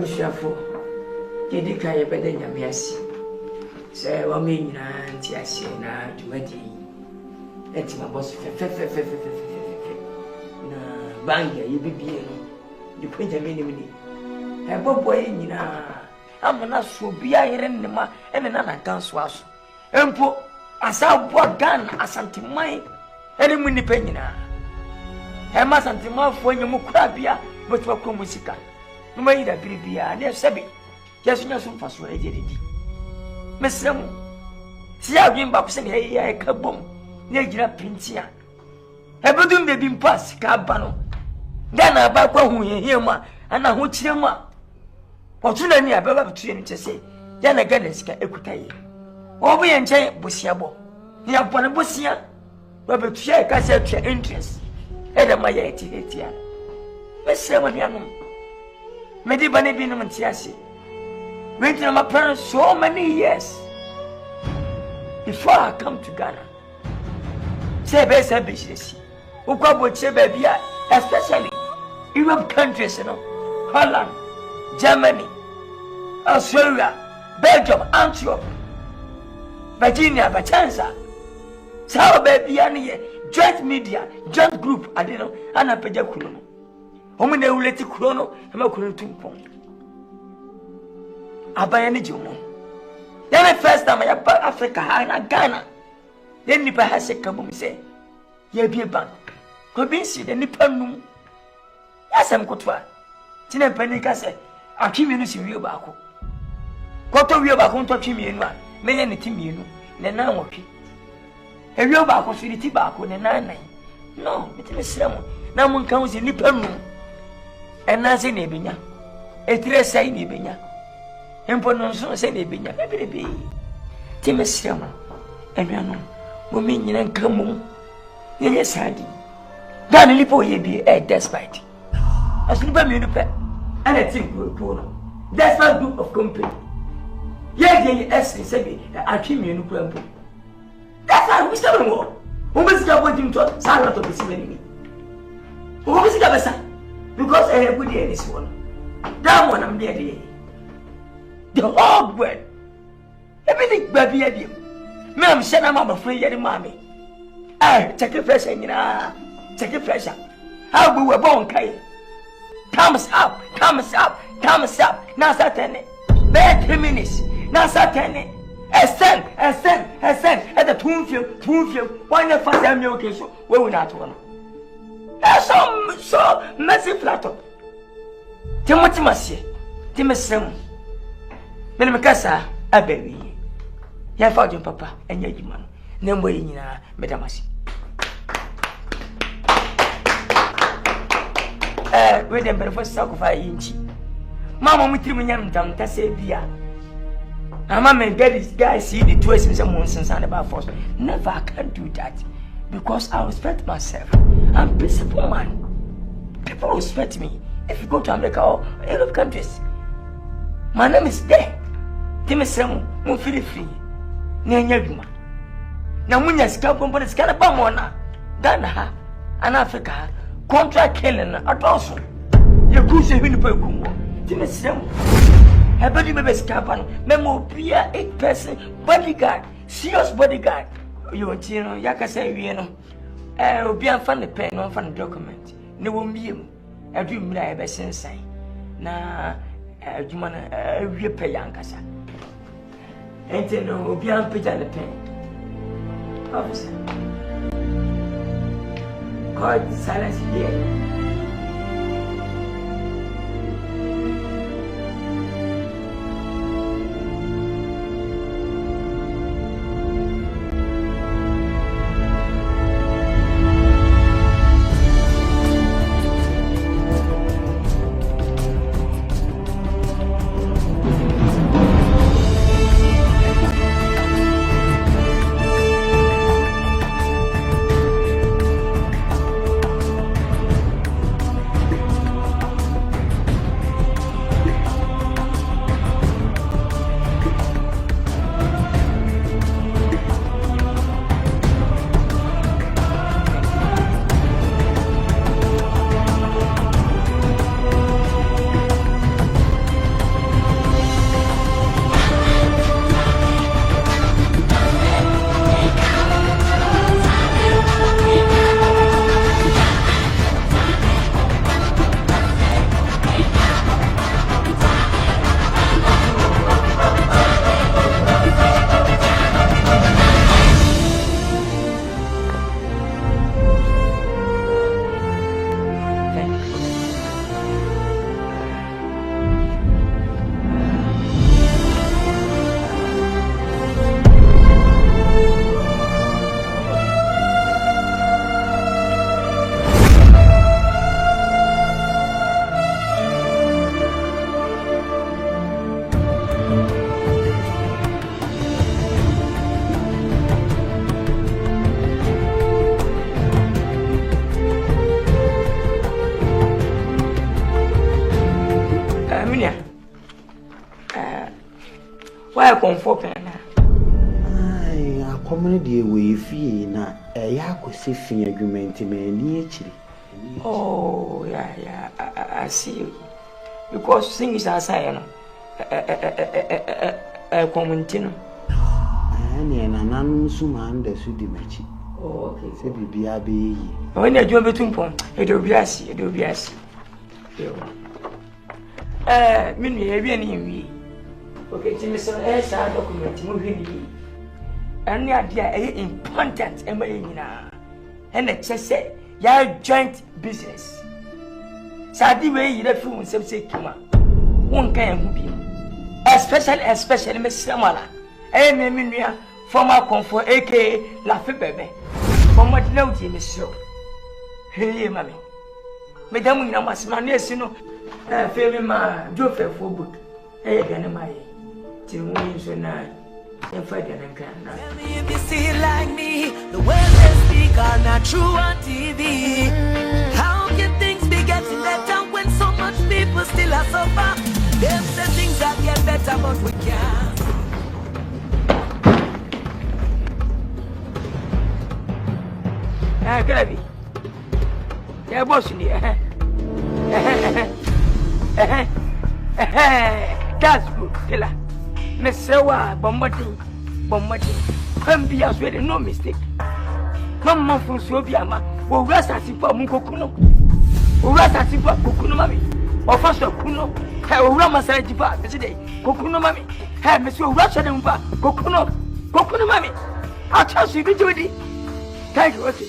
abusuafo kedi kan ye bede nyame ase se wa me nyina nti ase na dwumadi enti ma boss fe na banga ye bibie no di kwanja me ni mini e bobo ye nyina amana so bia yere ne ma ene na na ganso aso empo asabo gan asanteman ene mu ni pe nyina e ma asanteman fo nyemu kura bia botu ko musika no mai da bibia ne sebi yesu nya so faso e jedidi mesremu si agwin ba ko se ne ya ka bom ne gira pintia e bodum be bim pass ka ba no na ba kwa hu ye mu ana ho kire mu otuna ni ababa betu ni tese ya na gana sika ekuta ye obo ye nche bosia bo ya bone bosia ba betu ya ka se tua interest e da ma ya eti mesremu ni anu medi bane bi no mtiase went to my parents so many years before I come to Ghana. Say business. Especially Europe countries, Holland, Germany, Australia, Belgium, Antwerp, Virginia, Vicenza. So baby, joint media, joint group, I don't know, and I pay a chrono. Omine uleti chrono, I'm a chrono tumpon. Abayani Jumo. Then the first time I have Africa and Ghana. Then Nipa has a kabum say, ye be a bank. Kobinsi, the Nipanum. Yes, I'm good for Tina Penica say, I keep you see you back. Koto we about home to me in one, many anything you know, then I'm okay. A real back of the tobacco and 9. No, it is some. Now one comes in Nipanum. And Nancy Nebinia. A dress say Nebinia. Empononso se ne benya bebebe timesrama enwano mo menyina nkamu yenye sadi dan lipo ye bi despite asuni ba me nupe ana team ko no despite group of company ye ye essence se bi atwi me nu krampo that's how we start mo be sika bodi to sa lot of bisi meni be sika besa because good day this one that one am there the whole world. Everything baby at you. Ma'am, send a mama free yet, mommy. Take a fresh and take a fresh up. How we were born, Kay. Thumbs up, thumbs up, thumbs up. Now, Saturday. Bad 3 minutes. Now, Saturday. Ascend at the Toonfield. Why not find a new occasion? Where we not one? That's so massive flatter. Timothy Massey, Timothy. Menekasa abewi ya fajo papa enya jima no na mbo nyina medamasi we dem berfo sakofa yinchi mama mutiri munyam tam ta se bia ama men get this guy see the two him say mon sense about force never I can't do that because I respect myself. I'm peaceful man. People respect me. If you go to America or Europe countries, my name is there. Timesremu mo feel free na enya dwuma na munya sika pompo sika na ba mo na Ghana ha and Africa contract killing adoso ye kuse hini pa kumbo Timesremu hebedi bebe sika pa no memo bia 8 person bodyguard serious bodyguard you tino yakasa wie no obi amfa ne pen no amfa ne document ne wo miem adu mira e be sensan na adwuma na wie pe yankasa ente no obi am peja le pen officer God silence here. Why comfort na? Ai, a community we fee na ya kwesi fin agreement me ni echiri. Oh, yeah, I see. Because things are saying, community. Ani na nanu suma ande su di mechi. Oh, okay. Se bibia be yi. When you do between pon, it will be as it will be as. Me heavy and okay, Timmy, so as a document, moving. And the idea is important, and the chess say, your joint business. Sadi way you left you some say, Kuma. One can be. Especially Miss Samala. Mean, former comfort, aka Laffy Baby. From what no team is so. Hey, mammy. Madame, you must manage, you know, failing my job for book. Hey, Ganamai. Till we so now. If you see like me, the words they speak are not true on TV. How can things be getting better when so much people still are suffer? Them say things that get better, but we can't. Gravy. Yeah, boss in here. That's good, killer. Miss Sewa, Bombati. Come be as well, no mistake. Mamma from Sobiama, or rest as if for Mukokuno, or rest as if for Kukuno Mami, or first of Kuno, have Rama Sajipa today, Kokuno Mami, have Miss Russia and Kokuno Mami. I'll trust you, Judy. Thank you, okay.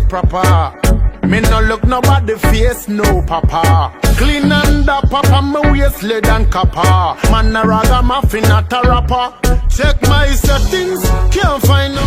Proper. Me no look nobody face, no papa. Clean under papa, me waist lead and kappa. Man a ragamuffin at a rapper. Check my settings, can't find no.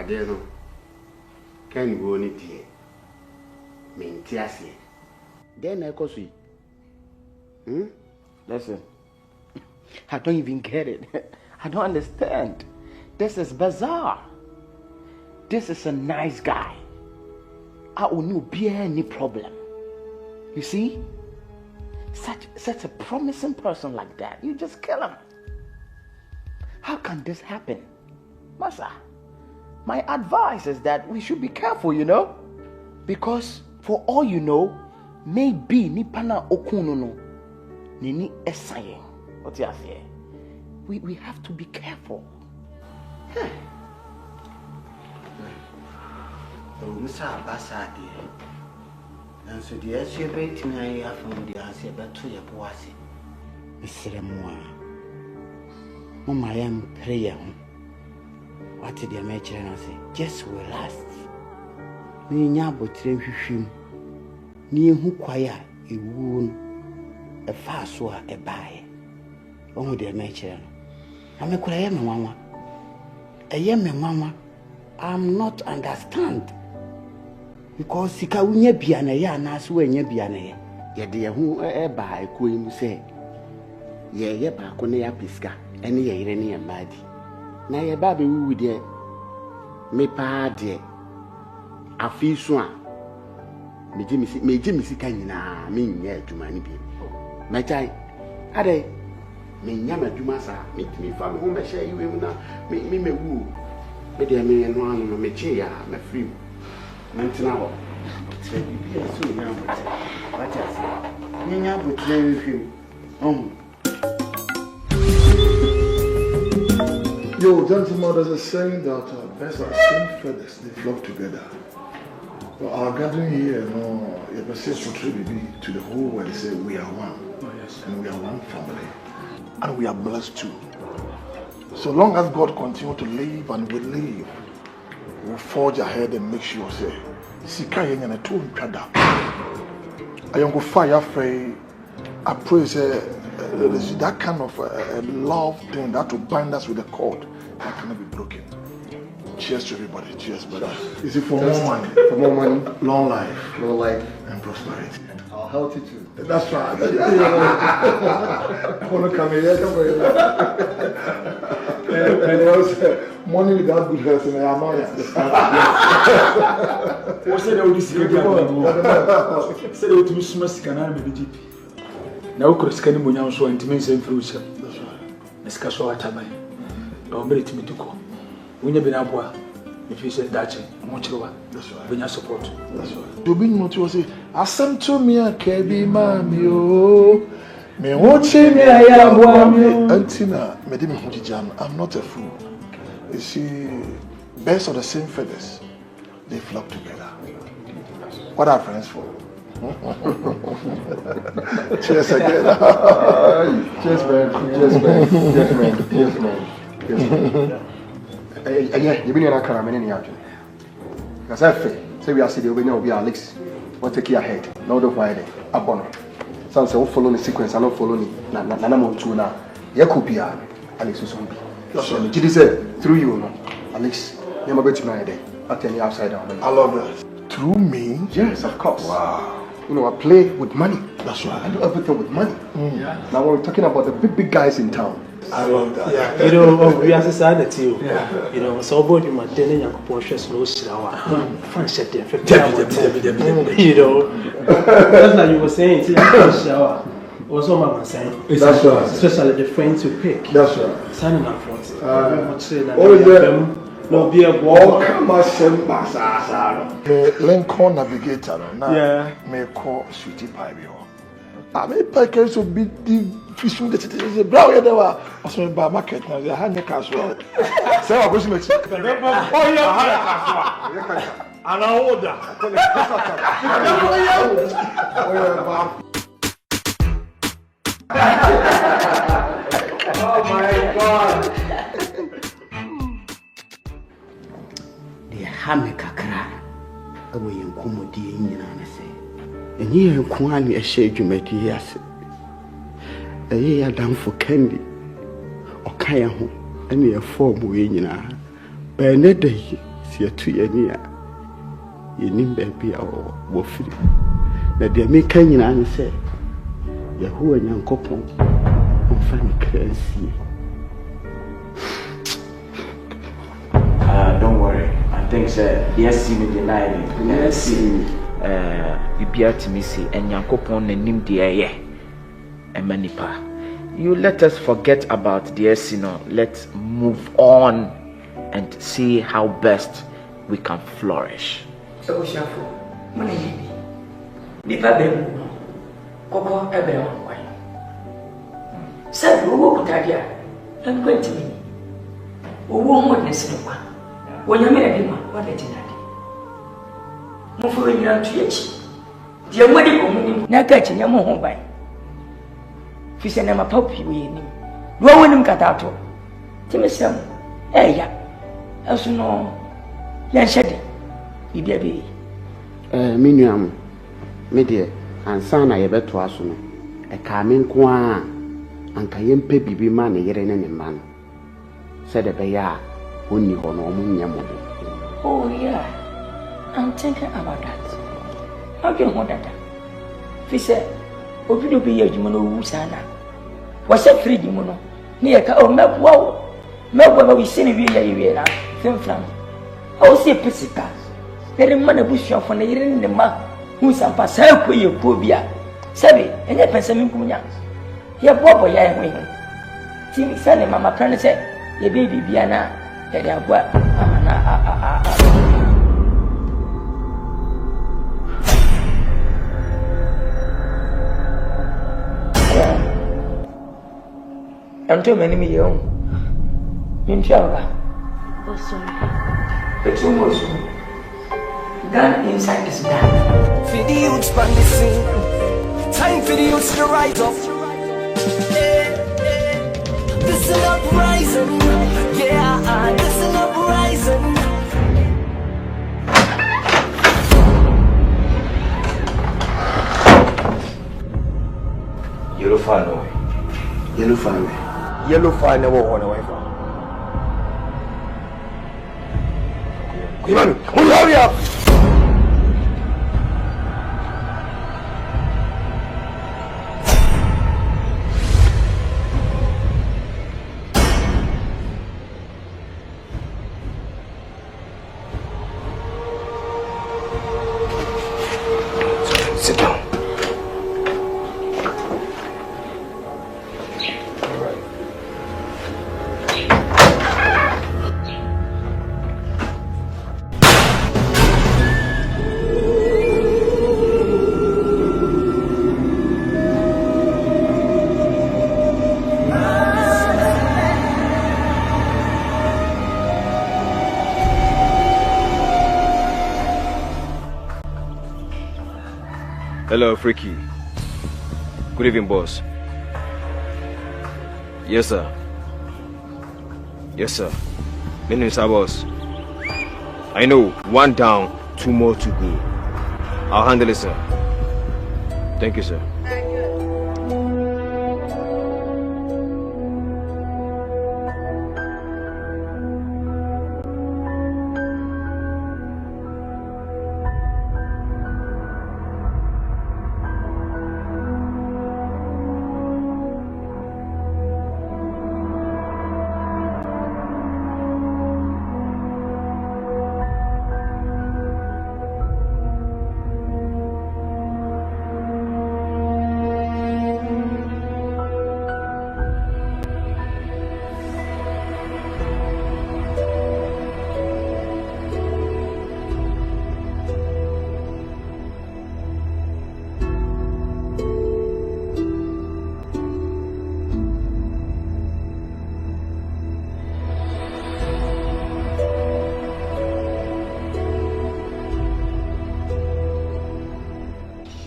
there no. Can you go on it here? Maintiasi. Then I go see. Listen, I don't even get it. I don't understand. This is bizarre. This is a nice guy. I will not be any problem. You see? Such a promising person like that, you just kill him. How can this happen? Masa, my advice is that we should be careful, because for all you know, maybe Nipana Okunono Nini Esaye. What you say? We have to be careful. Mr. Basadi. And so the SUB me I from the answer but to your bossy. Mr. Moa. Mama, I am prayer. What did the mature and say? Just will last. Me nyabo train him. Ni who quiet a wound a fast war a buy. Oh, dear mature. I'm a cry, mamma. A young mamma. I'm not understand. Because sika unye biana ya na so enye biana ye. Ye de hu e ba ko mu se. Ye ba ko ne ya piska. Ene ye yire ne ya madi. Na ye ba be wu de me pa de. Afi so a meji mi sika nyina me nya adwuma ne bi. Ma chai ade me nya ma adwuma sa me fa me ho be hye yiwe mu na me wu. Me de me no anu no me che ya me free. Mentinabo. So now, what Yo, gentlemen, there's a saying that birds are same feathers, they flock together. But our gathering here, you persist to the whole world. They say we are one, and we are one family, and we are blessed too. So long as God continues to live and we live, we'll forge ahead and make sure say sika yen na to ntwada ayongo fire free. I pray say that kind of love thing that will bind us with the cord that cannot be broken. Cheers to everybody. Cheers, brother. Is it for more money, long life, and prosperity, and our healthy too. That's right. I want to come here. And also, money without good health in our money. What's the old Say the two smas can I be deep. Now, Chris can be so intimate and fruits. That's right. Miss Cassoa Tabay. Don't bring me to go. When you've been up, if you said that, much over. That's right. When you support. That's right. To be not to say, I sent to me a KB mammy. Me watching me, I am one. Antina, Medimi Hujijam, I'm not a fool. You see, birds of the same feathers, they flock together. What are friends for? Cheers again. Cheers, man. Cheers, man. Yes, man. Yes, man. Yes, man. Yeah, you've been in a car, man, in the afternoon. Because I say we are sitting over now, Alex. What take you ahead? No, don't find it. Up on it. Some say, follow the sequence, and not follow me. Nana two now. Yakupia, Alex was on me. So, did say through you, Alex? You're my better man. I'll tell you upside down. I love that. Through me? Yes, of course. Wow. You know, I play with money. That's right. I do everything with money. Yeah. Now we're talking about the big guys in town. I love that. Yeah. We are society. Yeah. So about my telling young portions no shower. That's like you were saying, shower. Also, Mama saying, that's right. Especially the friends you pick. That's right. Signing up for it. No be a walk, my son, me Lincoln navigator, me call sweetie pie. I may pack so be the fishing the brown there were also by market now. The hand casual. So I was making. Oh, yeah, and I order. Oh my God. Hame kakra awo yenkomodi nyina na se enye yenko ani ehye dwumadi ase eye ya damfo kandi okan ya ho ene ye form we nyina ba ne dai si atu yani a yenim baabi a wo firi na de me kan nyina ne sɛ Yahuwa Nyankopɔn ɔmfa ne kransie. Don't worry. I think yes, me denied it. Yes, bibia timi si Nyankopɔn nanim de ɛyɛ emanipa. You let us forget about the no. Let's move on and see how best we can flourish. So shafo mana yibi nipa be koko ebe wan sabi owo kutadia en kwenti mi owo ho ne sinwa wonya me na bima wa beti na di mo fo nyira ntu yachi die mwadi ko munim na ka chi nyamo ho ban fi se na mapapi we nim do wonim katato timesem ya asu no yan shede bibia be minuam me de ansa na yebeto aso no e ka me nko a anka yempe bibi ma ne yere ne ne ma no se de be ya onni ho no mu nyamo. Oh yeah, I'm thinking about that. How can you that? Fi se obi do be ye adwuma no wu sana wa se free adwuma no ne ye ka o mebwa ba wi se ne wi ye na femfram o se pesika ere mana busuafo na yere ne ma hu sampa sa ko ye ko bia sabe enye pensa mi kumunya ye bobo ya enwe ti mi sa ne mama plan se ye be bibia na ye de agwa na Anto many me young. Oh, sorry. But too much. Gun inside this bag. For the youths from the scene. Time for the youths to rise up. This is an uprising. Yeah, this is an uprising. Yellow fan away. Yellow fan. Yellow fan never won away from. Come on, hurry up! Sit down. Hello, Freaky. Good evening, boss. Yes, sir. Yes, sir. My name is boss. I know, 1 down, 2 more to go. I'll handle it, sir. Thank you, sir.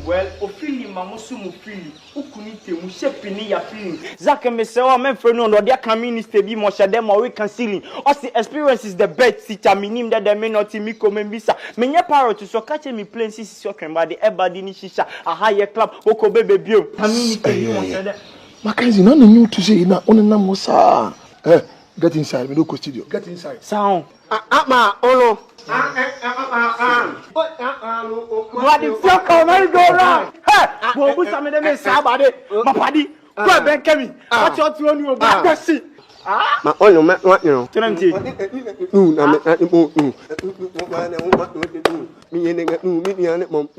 Well, ofili mamusu mufili ukunite mushepini ya feeling zake mesewa memfreno ndo dia minister bi mo shade mo we canceling osi experience is the best teacher minim that the may not me come mbisa menye parrot so catch me plain sisi so kwemba de ebadi ni shisha a higher club oko bebe bio community bi mo shade Mackenzie, no new to say na on na musa. Get inside. We don't go studio. Get inside. Sound. Olo. What the fuck am I go around? Hey, Bobu Samede me sabade. My paddy. Go ben Kemi. What you throw you back question? Ma olo ma what you know. Tenamti. Na me mi yene mi ane mom.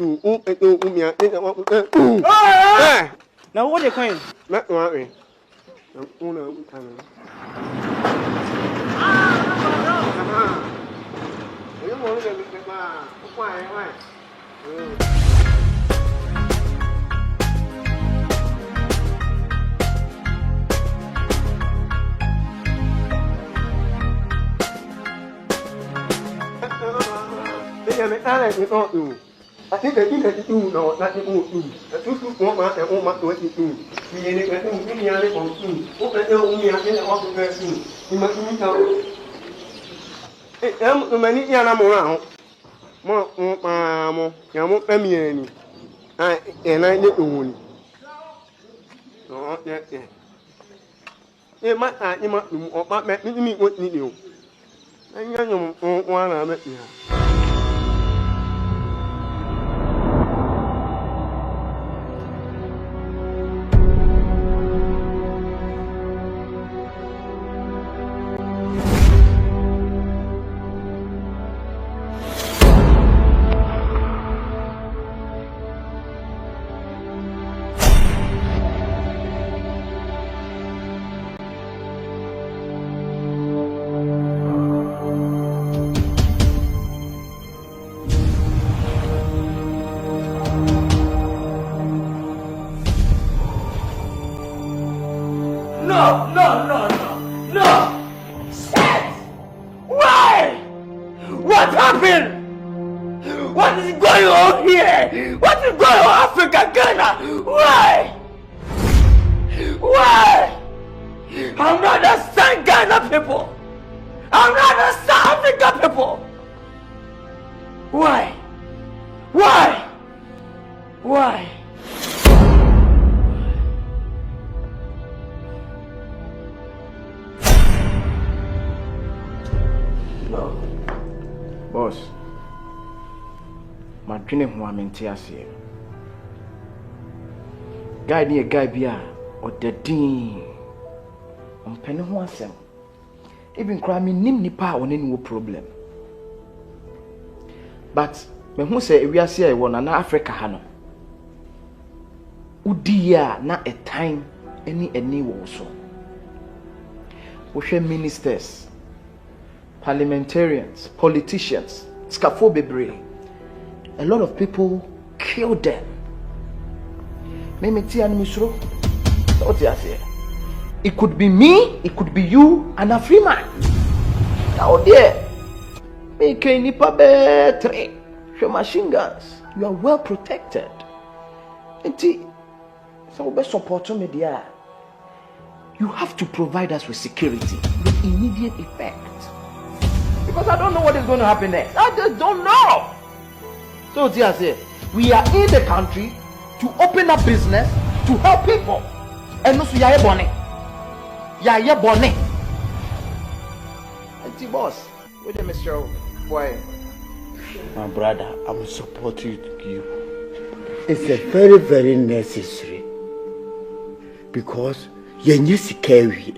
Now what they coin? Ma wa we. I think I didn't do no, not the moon. The two woman and woman to it. We ain't going to be able to do. What the hell we are in the office. You must know. I'm many animal. More, Yamu Emiani. And I did one. Oh, yeah. You might make me what need you. And you one I met you. Guy near guy bia or the dean on penny wasem. Even cry nim nipa on any problem. But me who say we are say one na Africa hano. Udia na a time any wo so. We ministers, parliamentarians, politicians, scaffoldbebre. A lot of people killed them. It could be me, it could be you, and a free man. Now there, make any better. Your machine guns, you are well protected. And so best support media. You have to provide us with security with immediate effect. Because I don't know what is going to happen next. I just don't know. So we are in the country to open up business to help people. And also ya bonnet. Ya bonnet. Auntie boss, wait a Mr. Boy. My brother, I'm supporting you. It's a very, very necessary. Because you're not scary.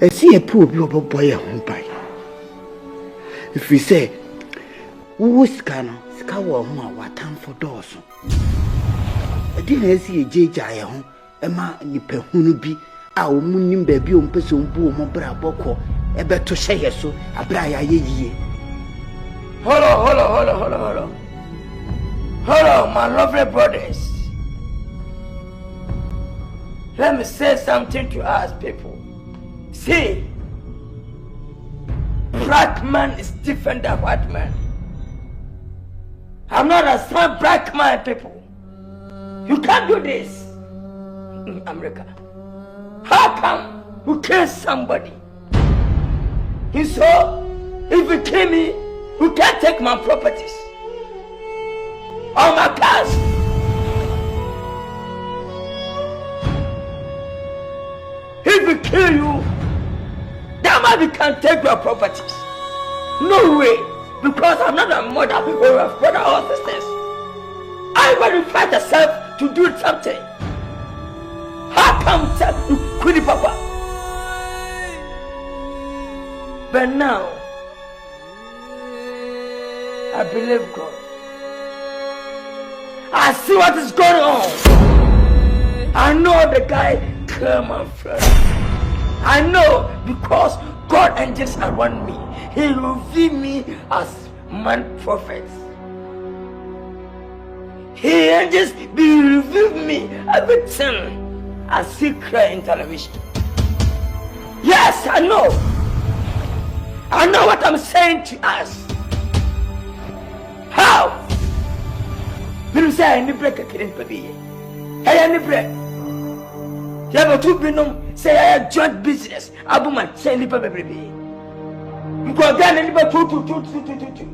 I see a poor boy home by. If we say, who's gonna scour what time for doors? I didn't see a jay home, a man in Pehunubi, our mooning baby on person boom, bra boko, a better say so, a braya ye. Hold on, my lovely brothers. Let me say something to us people. See, black man is different than white man. I'm not a son black man, people. You can't do this in America. How come you kill somebody? And so, if you kill me, you can't take my properties or my cars. If we kill you, Nobody can take your properties. No way. Because I'm not a mother or a brother or sisters. Everybody fight yourself to do something. How come you quit it, Papa? But now, I believe God. I see what is going on. I know the guy came and fled. I know because God angels around me. He revealed me as man prophets. He angels be revealed me everything I see clear in television. Yes, I know. I know what I'm saying to us. How? Me say I need break a kidding baby. I need break. You have two binum say I have joint business. Abu man say ni baby. You go down and you two.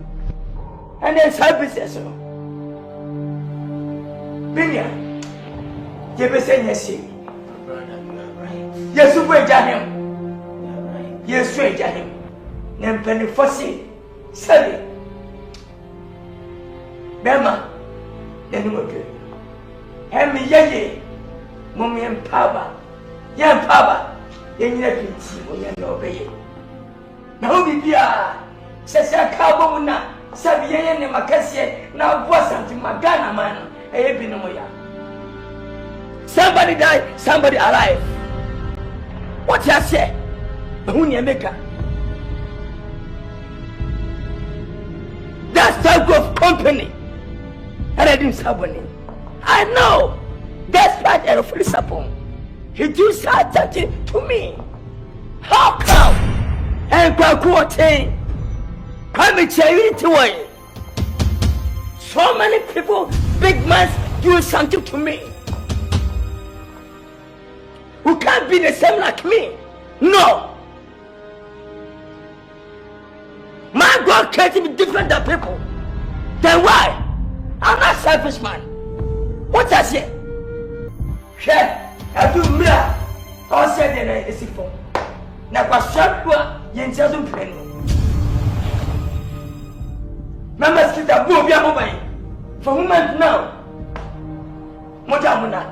And then side business. Binya. You be saying yes. Yes, you wait him. Yes, wait him. Nem penny fossy. Sorry. Bema. Then you okay. Hemi ye. Mummy and Papa. Yan Papa. Yen pity. Yen obey. Now be bia. Says a carbona. Sabian and Macassia. Now was something Magana man. Somebody died, somebody alive. What you say? Who you make? That's type of company. And I didn't somebody. I know. That's why they're fully support. He do something to me. How come? And Kwakuate. Come and tell you to win. So many people, big man, do something to me. Who can't be the same like me? No. My God created me different than people. Then why? I'm not selfish man. What I say? Yeah, I do me. I said then I see for. Now I shot you just plan. Mama said that boy be a mobile. For moment now. Mojamuna.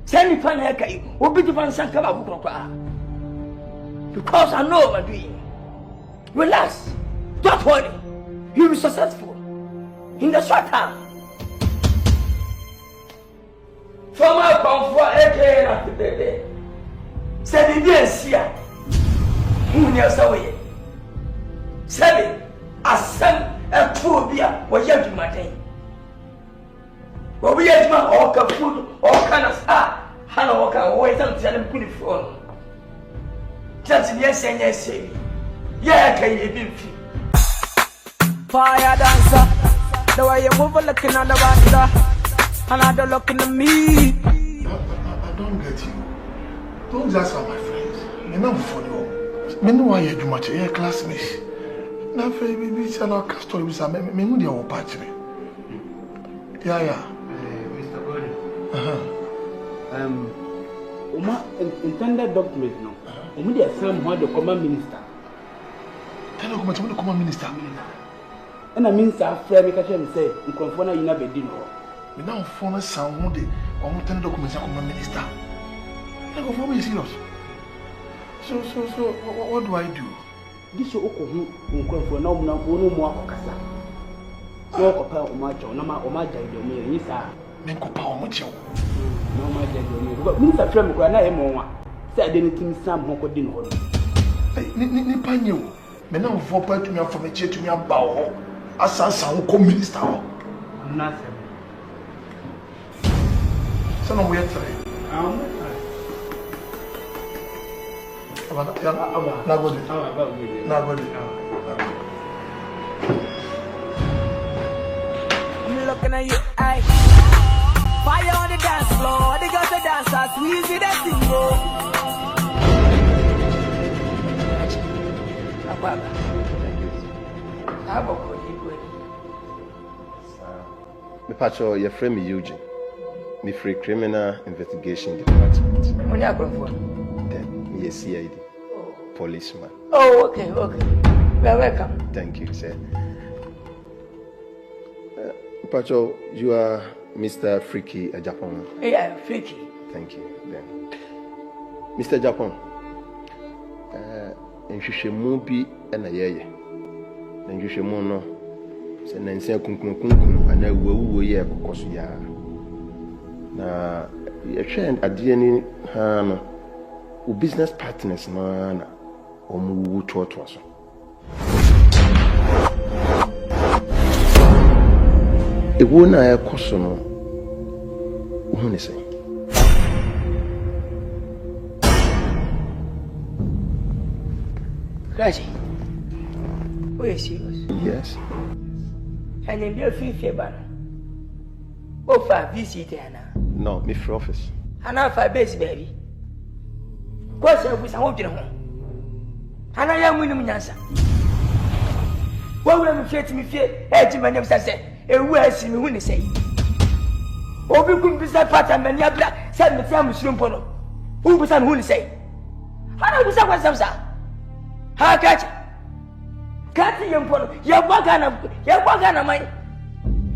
Send me pan haircut. What be the fan Sankaba? Because I know what I'm doing. Relax. Don't worry. You'll be successful. In the short time. From my comfort, again after baby. Send me this here. Who knows away? Send me. I send a true beer. What you do, my day? But we have all kind of food, all kind of stuff. Hello, okay, always I'm telling you for. Just yes and yes, say. Yeah, can you be fire dancer? The way you move, looking at the banda, and I don't looking at me. I don't get you. Don't just are my friends. Me not for you. Me know why you do much. You're classmates. Now, baby, we sell our custom. We say me know they will patch me. Yeah. Intended document no. They assign one the command minister. Tell the command minister. And I minister friend make sure say Confrontation you na be din ho. Me now phone sound one day on tell the document command minister. Like of me serious. So what do I do? This so okohu Confrontation na mo mo akokasa. No kopa o ma jo na ma o ma jai do me yi sa. Men kopa o mo jo. No ma jai do me. Because minister friend me na e mo wa. Say dey tim sam ho ko din ho. Ni panyo. Me now for pa to me from eche to me aba ho. Asasa wo ko minister ho. Na se. So no we try. Nagode. I'm looking at you, aye. Fire on the dance floor, they got the dancers, squeezy that thing, bro. Me patcho, your friend me Eugene. Me free criminal investigation department. When you are going for? Then me CID. policeman. Oh, okay. You are welcome. Thank you, sir. Pacho, you are Mr. Freaky Japan. Yeah, Freaky. Thank you. Then, Mr. Japan, nhwehwɛmu bi na yɛyɛ. Na nhwehwɛmu no sɛ nansia kunkunkunkun ana wuo yɛ kɔkɔ so ya. Na yɛhwɛ adeɛ ni ha no, o business partners na ɔmo wu totoa so. Ewu na ɛkɔ so no, wo ne sɛ. Raji, who is serious? Yes. And then you feel fever. Oh, for visitor now. No, me for office. And now for base, baby. What's up with I want you home? And I am winning answer. What will I fear to me fear? Edgy my name says, a word see me when they say. Oh, we couldn't be that part and many other said the family swim polo. Who was on who say? How was that was some sir? How catch it? Catching young polo, your wagana mine.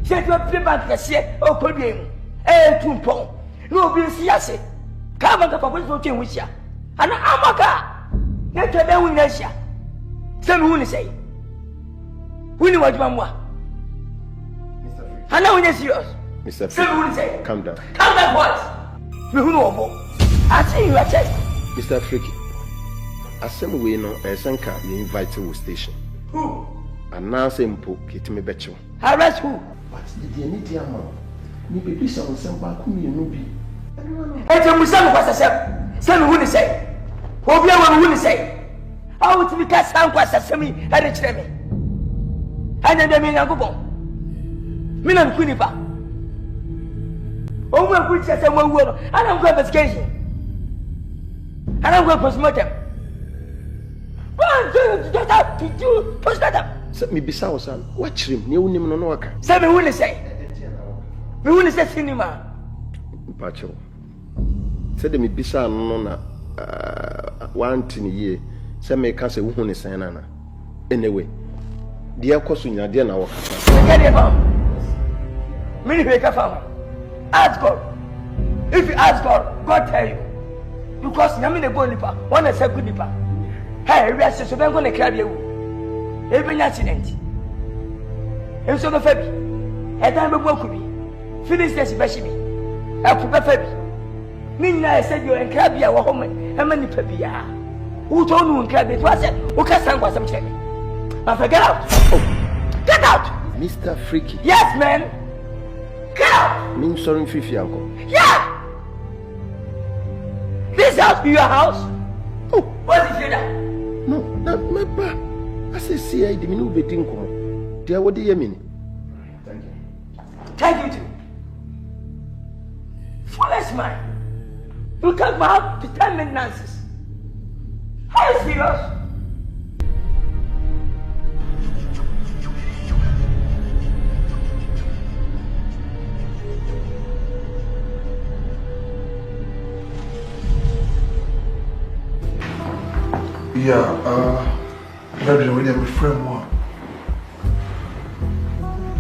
Set your play back the share, oh, could be a 2 pound. No, be see us. Come on, the purpose to with ya. And I'm a car. Let your damn witness ya. Some who say. We know what you want. I know when you're serious. Mr. Some who say. Calm down. Calm down what? We know more. I see you at chest. Mr. Freaky, asem we no esenka you invite to station. Who? And now say mpo kitime becho. Arrest who? But the need dear man. Ni baby say on sem ba ku mi no bi. Ete musam kwasa sem. Sem who ni say? Obi awu who ni say? How to be cast down kwasa sem e de kire me. Anya de me nyankopon. Me na ku nipa. O mu ku kire sem wo no. Ana go investigation. Ana go postmortem. Just have to do postmortem. Set me bisa o san. Watch him. Ne unim no no aka. Sem who ni say? Me who ni say cinema. Pacho. Said me bisa no na one thing ye. Say me can say who ni say na. Anyway. Dear kosu nya dear na wo kasa. Get it from. Me ni ka fam. Ask God. If you ask God, God tell you. Because nyame ne go nipa, one na say good nipa. Hey, we are so ben go na kra bia wu. E be nya accident. E so be fa bi. E dan be boku bi. Finish this be shi bi. E ku be fa bi. Ni na e say yo en kra bia wo ho me. E ma nipa bia. Who told you en kra bia? What said? O ka san kwa sam che me. But get out. Oh. Get out. Mr. Freaky. Yes, man. Get out. Me sorry Fifi uncle. Yeah. This house be your house? Oh, what's it that? No, my pa. I say see I didn't know betting come. Dear, what do you mean? Thank you. Thank you too. Foolish man. You come out to tell me nonsense. How is serious? Yeah, maybe we have a framework.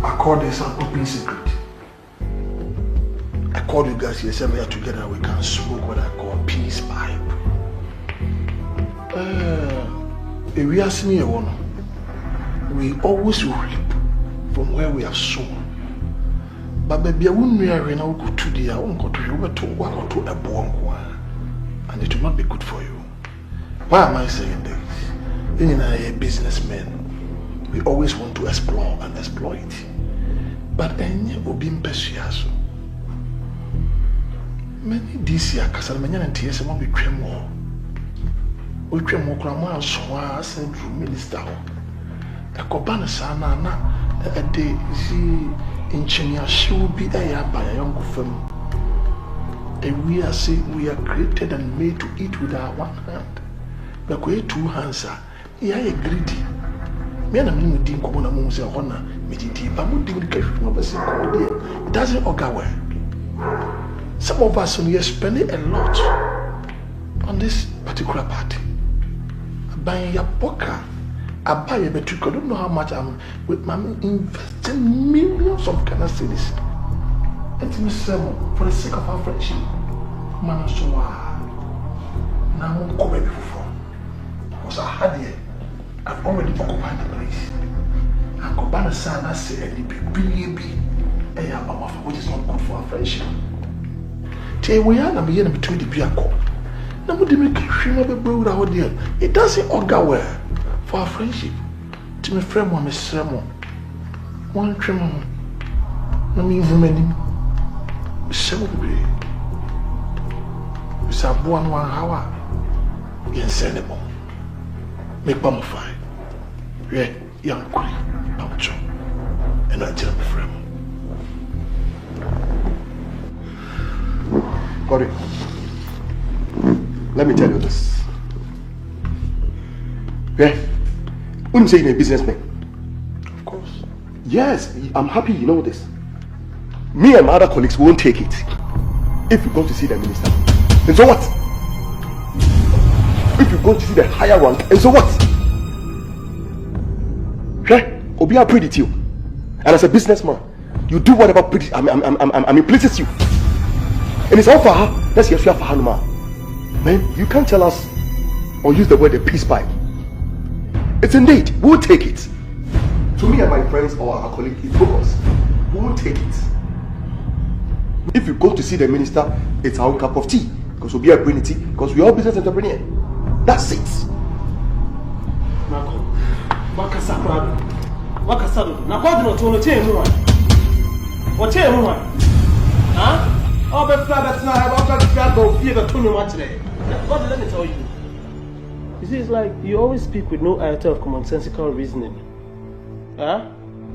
I call this an open secret. I call you guys here, say we are together, we can smoke what I call peace pipe. If we are seeing one, we always reap from where we have sown. But baby, I won't marry now go to the I won't go to you, but to work or to a bomb, and it will not be good for you. Why am I saying this? In a businessman, we always want to explore and exploit. But any obim persuasion. Many this year, Casalmania and TS will be cremo. We cremo cramo soa central minister. A cobana sana a day engineer she will be there by a young firm. And we are saying we are created and made to eat with our one hand. But we two hands are greedy. Me and I'm doing Kobona Mums and Hona, Mediti, but I'm doing the cash from us. It doesn't occur well. Some of us are spending a lot on this particular party. buying your poker. I buy a Betrayal. I don't know how much I'm with my investing millions of Ghana cedis. And to me, for the sake of our friendship, man, so now I'm going before. Because I had it, I've already occupied the place. I go back and say, which is not good for our friendship. We are not between the vehicle. It doesn't augur well for our friendship. To my friend, one is one tremor. I mean, women, several be. We saw one hour. Insane. Make bomb fire. Yeah, young queen, Pamcho, and I tell my friend. Got it. Let me tell you this. Yeah, wouldn't say you're a businessman. Of course. Yes, I'm happy you know this. Me and my other colleagues won't take it if you go to see the minister. And so what? If you go to see the higher rank, and so what? Okay? Obi, I plead you. And as a businessman, you do whatever pleases you. And it's all for her. That's your for her, man. Man, you can't tell us or use the word a peace pipe. It's indeed, we'll take it. To me and my friends or our colleagues, it's focus. We won't take it. If you go to see the minister, it's our cup of tea. Because we'll be a bring tea. Because we're all business entrepreneurs. That's it. Nyarko, Wakasado. Now, what do you want to tell me? What tell me? Huh? Oh, but that's not how I go fear the tournament today. What let me tell you? You see, it's like you always speak with no iota of commonsensical reasoning. Huh?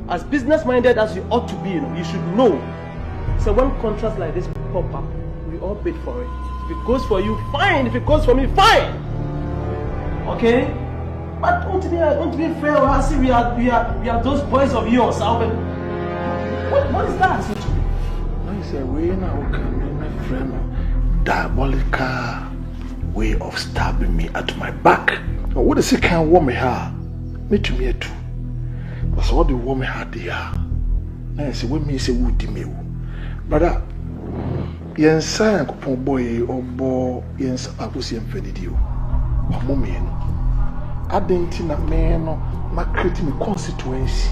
As business-minded as you ought to be, you should know. So when contrasts like this pop up, we all bid for it. If it goes for you, fine. If it goes for me, fine. Okay? But don't be fair. I see we are those boys of yours. What is that? I say, we now can my friend diabolical way of stabbing me at my back. What is it can warm me her? Me to me too. But so what the warm me her there? I say, when me say would me. Brother, yensa yakopon boy or bo yensa abusi emfedidio. Wa mommy no. Adenti na me no ma create me constituency.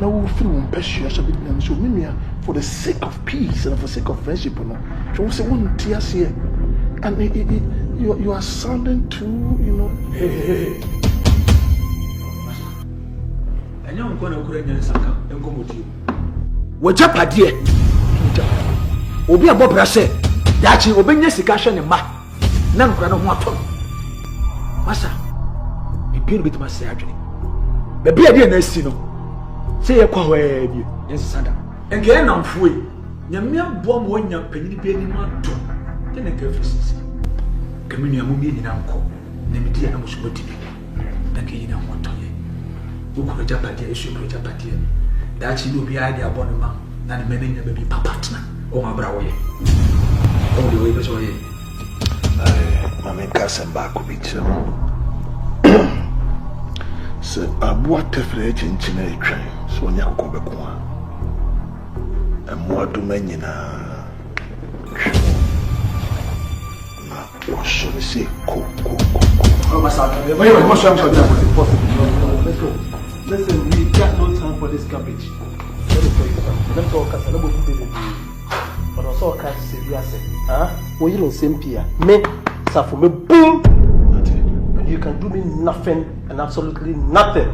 Now we feel impatient as a bit and so me for the sake of peace and for the sake of friendship no. So we say one tears here. And you are sounding too, Hey. I know I'm going to go and come with you. What Japadie? Obi a Bob Rase, that you obey Sicashan and Ma. None can want to. Massa, a bit with my surgery. The beer didn't see no. Say a quay, yes, Santa. And again, I'm free. Yamia bomb when you're penny being not to. Then a girlfriend. Communia Mummy in Uncle. Nemidia was what to be. Thank you, don't want to hear. Who could Japadia issue with Japadia? That you will be idea upon a man, and many never be partner. Oh, my brother. Oh, the way was away. Mammy cousin back with each other. So, I bought a fridge in China train, so Nyarko Bekwa. And more to many now. What should we say? Go. Oh, my son. Let's go. Listen, we got no time for this garbage. Let me tell you something. Let's talk as a little bit. But also, I can't say, huh? Well, you don't same Pia. Me, suffer me, boom! And you can do me nothing and absolutely nothing.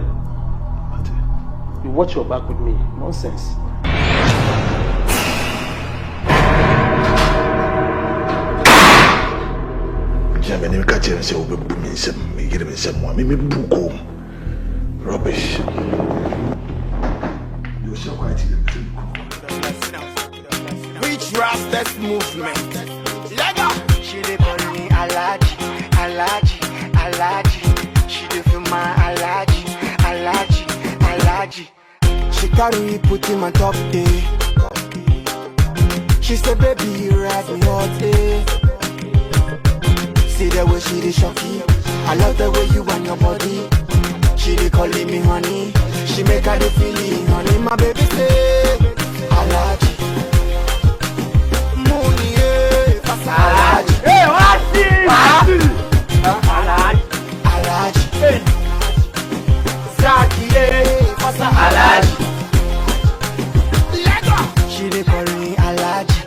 You watch your back with me. Nonsense. Germany, catch and say, oh, me some, me give me some more, me book home. Rubbish. You shall quite Which Rastas movement? Lega! She dey call me Alaji. She dey feel my Alaji. She carry put in my top day. She said, baby, you ride me all day. See the way she dey shocky. I love the way you and your body. She dey calling me honey. She make her the feeling honey. My baby say, Alaji. Money, Alaji. Hey, what's it? Alaji. Alaji. Zaki, Alaji. She dey call me Alaji,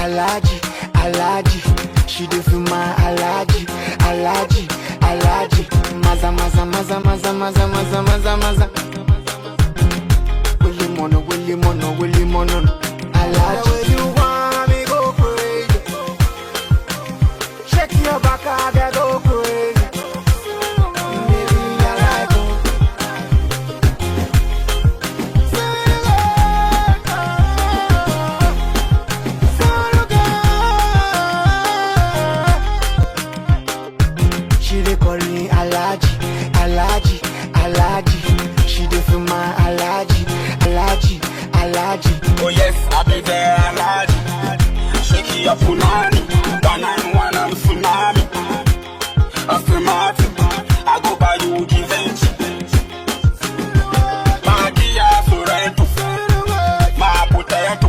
Alaji, Alaji. She dey feel my Alaji, Alaji, Alaji. Maza, maza, maza, maza, maza, maza, maza, maza. Willy mono, Willy mono, Willy mono. Alaji. The way you want me go crazy. Shake your back, I gotta go crazy. Oh yes, I'll be there, Alaji. Shake your punani, 191 I'm tsunami. After Martin, I go buy you Givenchy. Magia Sorrento, my potato.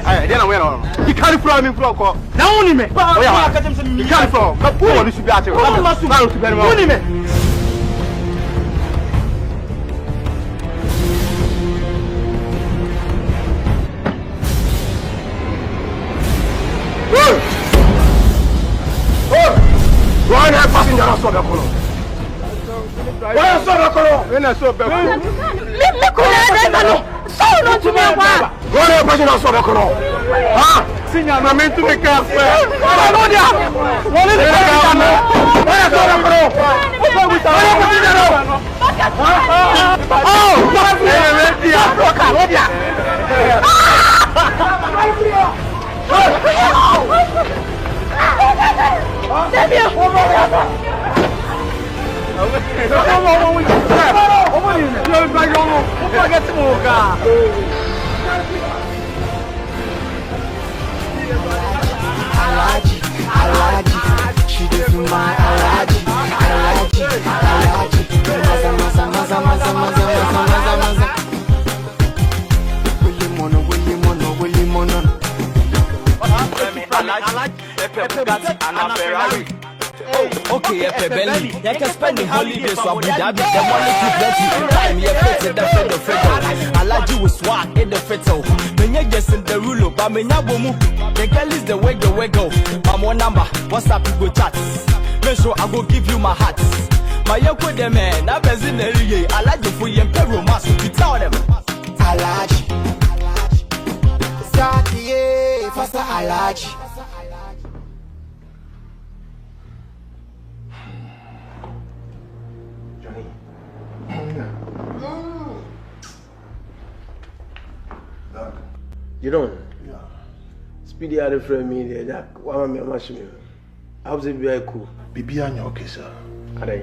Hey, then I went on. You can't fly me from call. Now only me. Oh yeah, you can't fly. Come on, this should be out here. Only me. Why are you passing down so back? Why are you so back? When I saw back. So not to me. Why are you passing down so back? Ah, signal, I'm meant to make a fair. What is it? Why are you so Alaji, Alaji, she dey feel my Alaji, Alaji, Alaji. Maza, maza, maza, maza, maza, maza, maza, maza. Willy mono, Willy mono, Willy mono. Alaji, Bugatti and a Ferrari. Okay, if Bentley, you can spend the holidays so Abu Dhabi. The money to plenty, time you fit the fiddle. Alaji with swag in the fiddle. When you just in the rule, but me na bomu. The girl is the wiggle. I'm one number, WhatsApp you go chat. Make sure I go give you my heart. My young with them man, I'm in the area. Alaji for you, Imperial Master, to tell them. Alaji, Zaki, Fasa Alaji. You don't? Yeah. Speedy out of frame me there. That one of my machine. How's it very cool? Bibi okay, sir. Are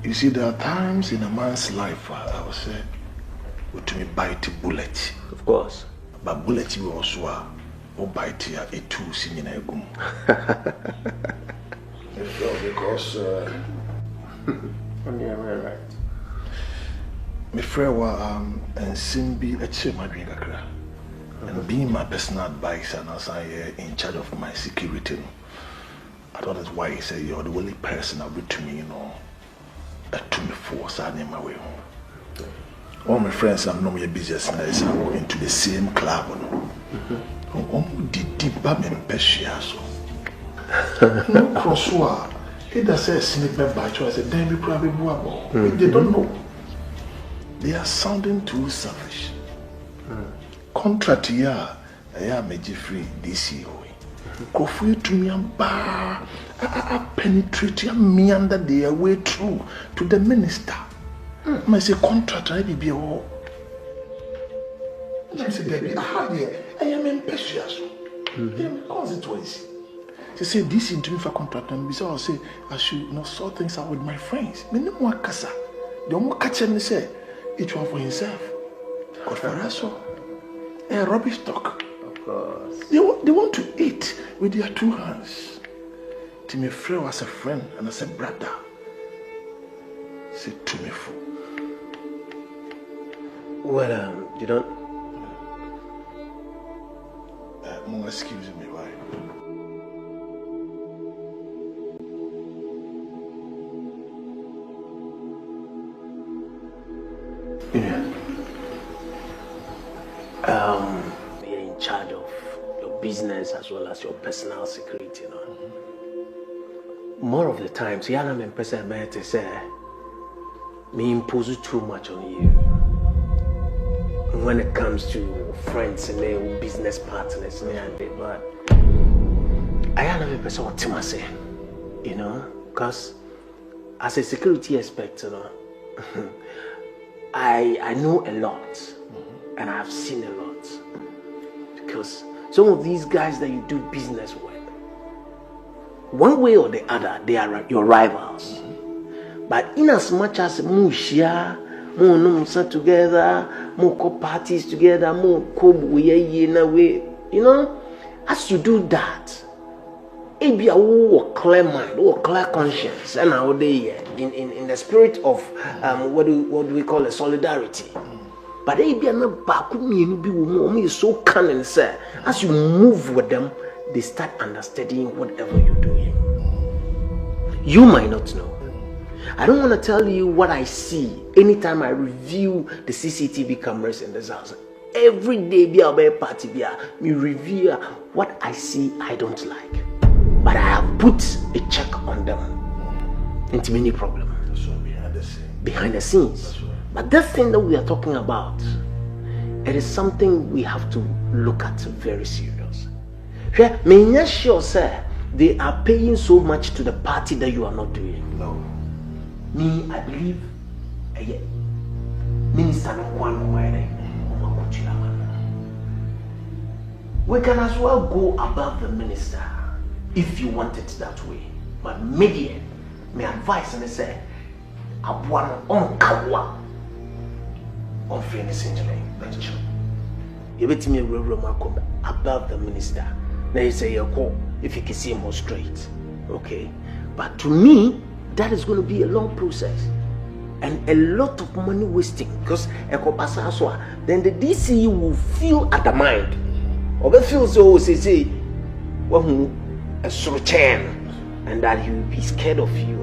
you see, there are times in a man's life I would say, to me bite a bullet. Of course. But bullet you also or bite here a two singing a gum. Because right. My friend and Simbi a chima drink a and being my personal advisor and as I in charge of my security. I thought that's why he said you're the only person I'll be to me, to me force I name my way home. All my friends I'm normally business nice I go into the same club. Did deep bab and peshiaso. No crossword. He does say sneak back by choice, and then we probably they don't know. They are sounding too selfish. Contract here, I am a free DCO. Go for you to me and bar. I penetrate me under their way through to the minister. I say contract, I be all. I say, Debbie, I am impetuous. I am consequence. She said, this into me for contract, and besides, I say, I should sort things out with my friends. Me no more casa. The more catch him, say, each one for himself. God for us all. A rubbish talk. course. They want to eat with their two hands. To me, friend as a friend and as a brother. Say to me, fool. Well, you don't. Excuse me, why? You're in charge of your business as well as your personal security, you know. More of the times, you are person to say, me impose too much on you. When it comes to friends and business partners, but I am a person what to say, you know, because as a security expert, you know, I know a lot and I've seen a lot, because some of these guys that you do business with, one way or the other, they are your rivals. But in as much as more share, more numbers together, more co parties together, more co way, you know, as you do that, it be a clear mind, or clear conscience, and how they in the spirit of what do we call a solidarity. But they be not back with me, be so cunning, sir. As you move with them, they start understanding whatever you're doing. You might not know. I don't want to tell you what I see anytime I review the CCTV cameras in this house. Every day, be a party, me review what I see I don't like. But I have put a check on them. Into many problems. So behind the scenes. But this thing that we are talking about, it is something we have to look at very serious. May sure, sir, they are paying so much to the party that you are not doing. No. Me, I believe, Minister we can as well go above the minister if you want it that way. But media, my advice and say, Abuano on Kawa on fairness in the you bet me above the minister. Now you say if you can see more straight. Okay. But to me, that is going to be a long process and a lot of money wasting, because then the DC will feel at the mind or they feel so say well a sort of chain, and that he will be scared of you.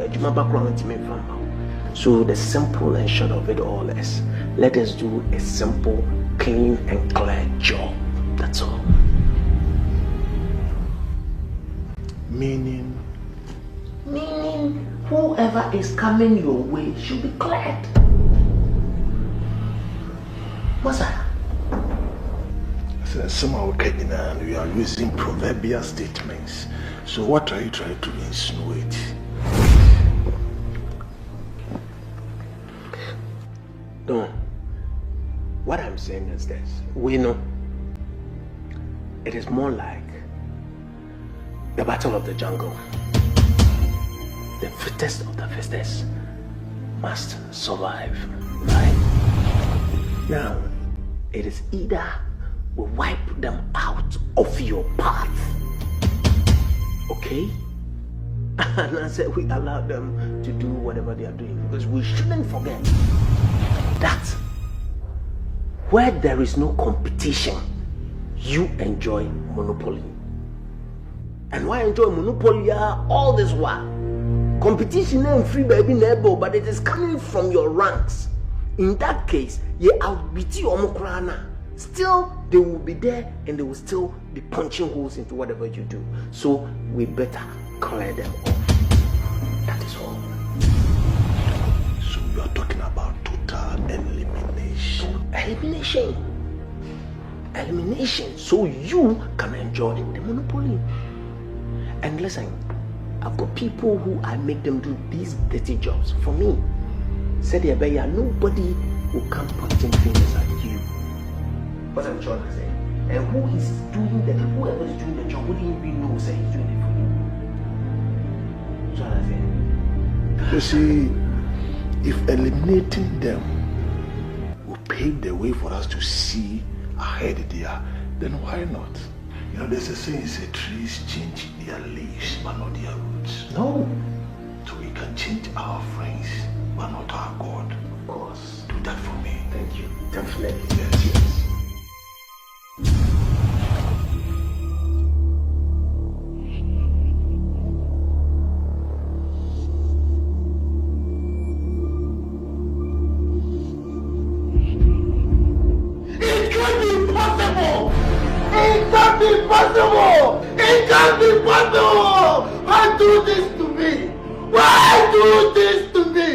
So the simple and short of it all is, let us do a simple, clean and clear job. That's all. Meaning whoever is coming your way should be glad. What's that? Somehow we are using proverbial statements. So what are you trying to insinuate? No. What I'm saying is this. We know it is more like the battle of the jungle. The fittest of the fittest must survive, right? Now, it is either we wipe them out of your path, okay? And I said we allow them to do whatever they are doing, because we shouldn't forget that where there is no competition, you enjoy monopoly. And why enjoy monopoly all this while? Competition ain't free baby neighbor, but it is coming from your ranks. In that case, you outbeat you omokrana. Still, they will be there and they will still be punching holes into whatever you do. So we better clear them off. That is all. So you are talking about total elimination. Elimination. So you can enjoy the monopoly. And listen, I've got people who I make them do these dirty jobs for me. Said nobody will come pointing fingers at you. What I'm trying to say. And whoever is doing the job wouldn't even know say he's doing it for you. That's what I say. You see, if eliminating them will pave the way for us to see ahead there, then why not? You know, there's a saying, say trees change their leaves, but not their roots. No. So we can change our friends, but not our God. Of course. Do that for me. Thank you. Definitely. Yes, yes. Impossible! It can't be possible! Why do this to me? Why do this to me?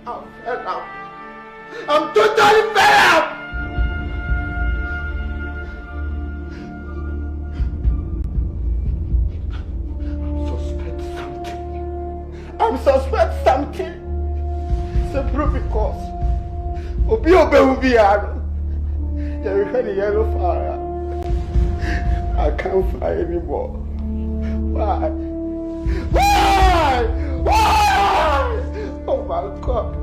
I'm fed up. I'm totally fed up! I suspect something. Simply because Obi Obehubiano, you're the yellow fire. I can't fly anymore. Why? Why? Why? Oh my God.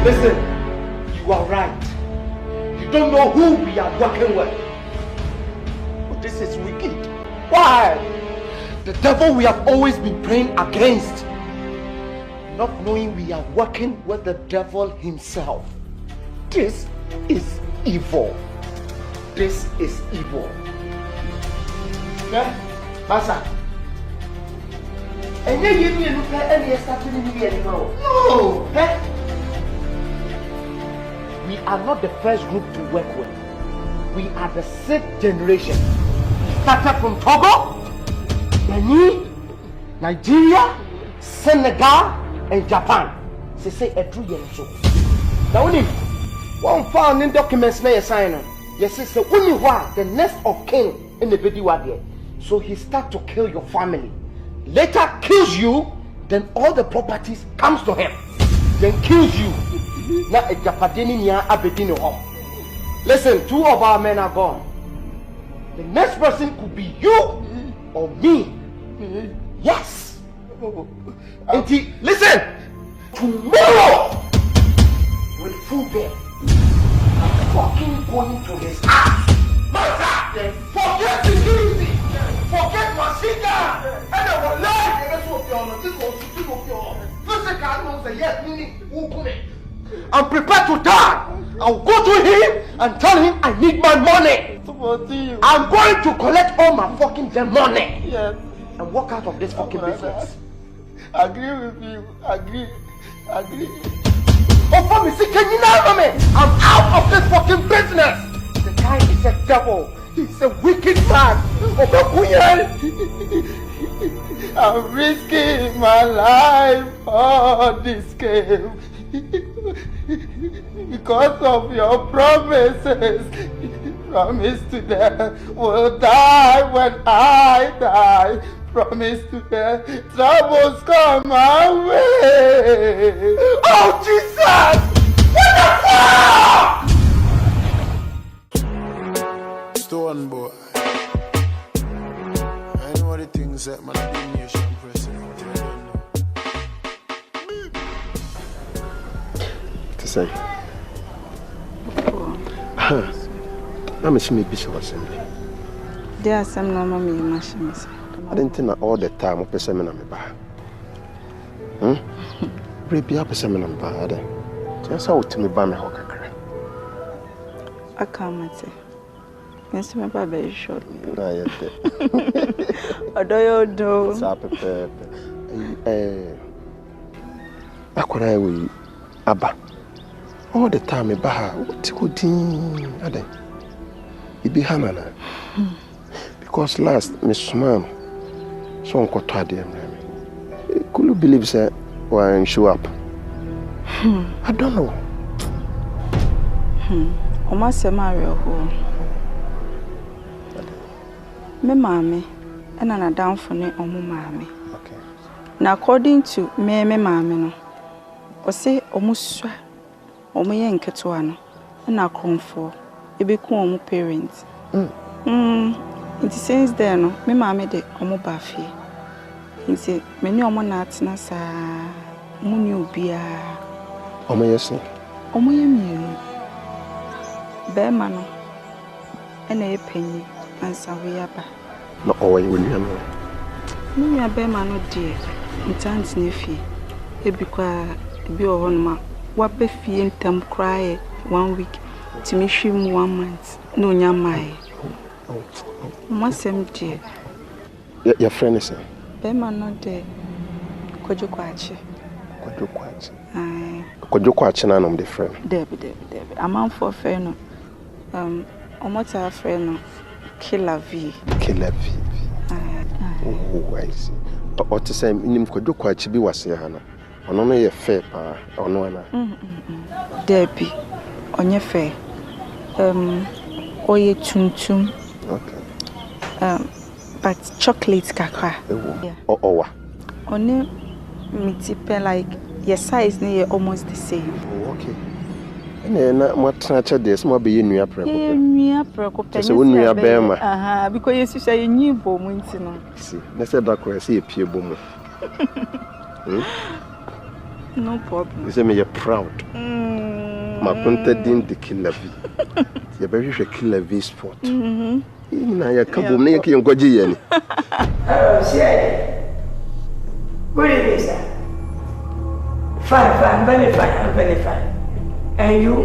Listen, you are right. You don't know who we are working with. But this is wicked. Why? The devil we have always been praying against. Not knowing we are working with the devil himself. This is evil. This is evil. Yeah? Master. And you give me a look at any starting anymore. No! Eh? We are not the first group to work with. We are the 6th generation. We started from Togo, Benin, Nigeria, Senegal, and Japan. They say a 2 years old. Now, one found in documents na sign. Yes, it's the only one, the next of kin in the video there. So he start to kill your family. Later kills you, then all the properties comes to him. Then kills you. Now a Japadini nya abedino home. Listen, 2 of our men are gone. The next person could be you or me. Yes. Listen! Tomorrow, with food there, I'm fucking going to his house. Master, forget security, forget machine gun, and I will lie. Yes, meaning, I'm prepared to die. I'll go to him and tell him I need my money. I'm going to collect all my fucking money. Yes. And walk out of this fucking business. Agree with you. Agree. Oh, for me, see, can you know me? I'm out of this fucking business. The guy is a devil. He's a wicked man. I'm risking my life for this game. Because of your promises. Promise to them will die when I die. Promise to them troubles come my way. Oh Jesus! What the fuck? Stone boy. I know the things that man elimination president. To say. I'm a shimmy bishop assembly. There are some normal machines. I didn't think all the time up a seminar me back. Baby up a seminar bad. Just how to me by me hocker. I can't say. Yes, my baby is short. I do you do? I could I will Abba. All the time me back. What could you it be Hamana? Because last Miss Mom. So Uncle Taddy, could you believe that when show up? I don't know. Almost a Mario who me mammy and I'm down for me or mammy. Okay. Now, according to me, mammy, no, or say almost or me and Katuano, and I come for a big home parents. It seems there, no, me mammy de omo bafi. Nti many omo na atena saa muni obia. Omo yes. Omo ye mienu. Be ma no. Ena ye panyi ansa we aba. No owe we nua no. Nua be ma no de ntant na fie. Ebi kwa ebi ohonma wa be fie ntam cry 1 week. Timi hwim 1 month. No nya mai. Masem de. Your friend is Be ma no de Kojo Kwachi. Kojo Kwachi. Aye. Kojo Kwachi na no the friend. Debi. Amount for friend no. Omota friend no. Killer V. Oh, I see. What to say nim Kojo Kwachi bi wase ha no. Ono no ye fair pa. Ono ana. Debi. Onye fair. Oye tumtum. Okay. But chocolate kakra. Yeah. Owa. Only mitipe like your size near almost the same. Oh, okay. And na matracha des mo be nua preko. Nua preko penye. Se wonua bema. Aha, because you say you nyi bom nti no. See, na say da ko say e pie bom. No problem. You say me you're proud. Ma ponta din de Killer V. You be hwe Killer V sport. Na ya ka bom na yake ngoje ye ni. Good evening, sir. Fine, very fine, I'm very fine. And you?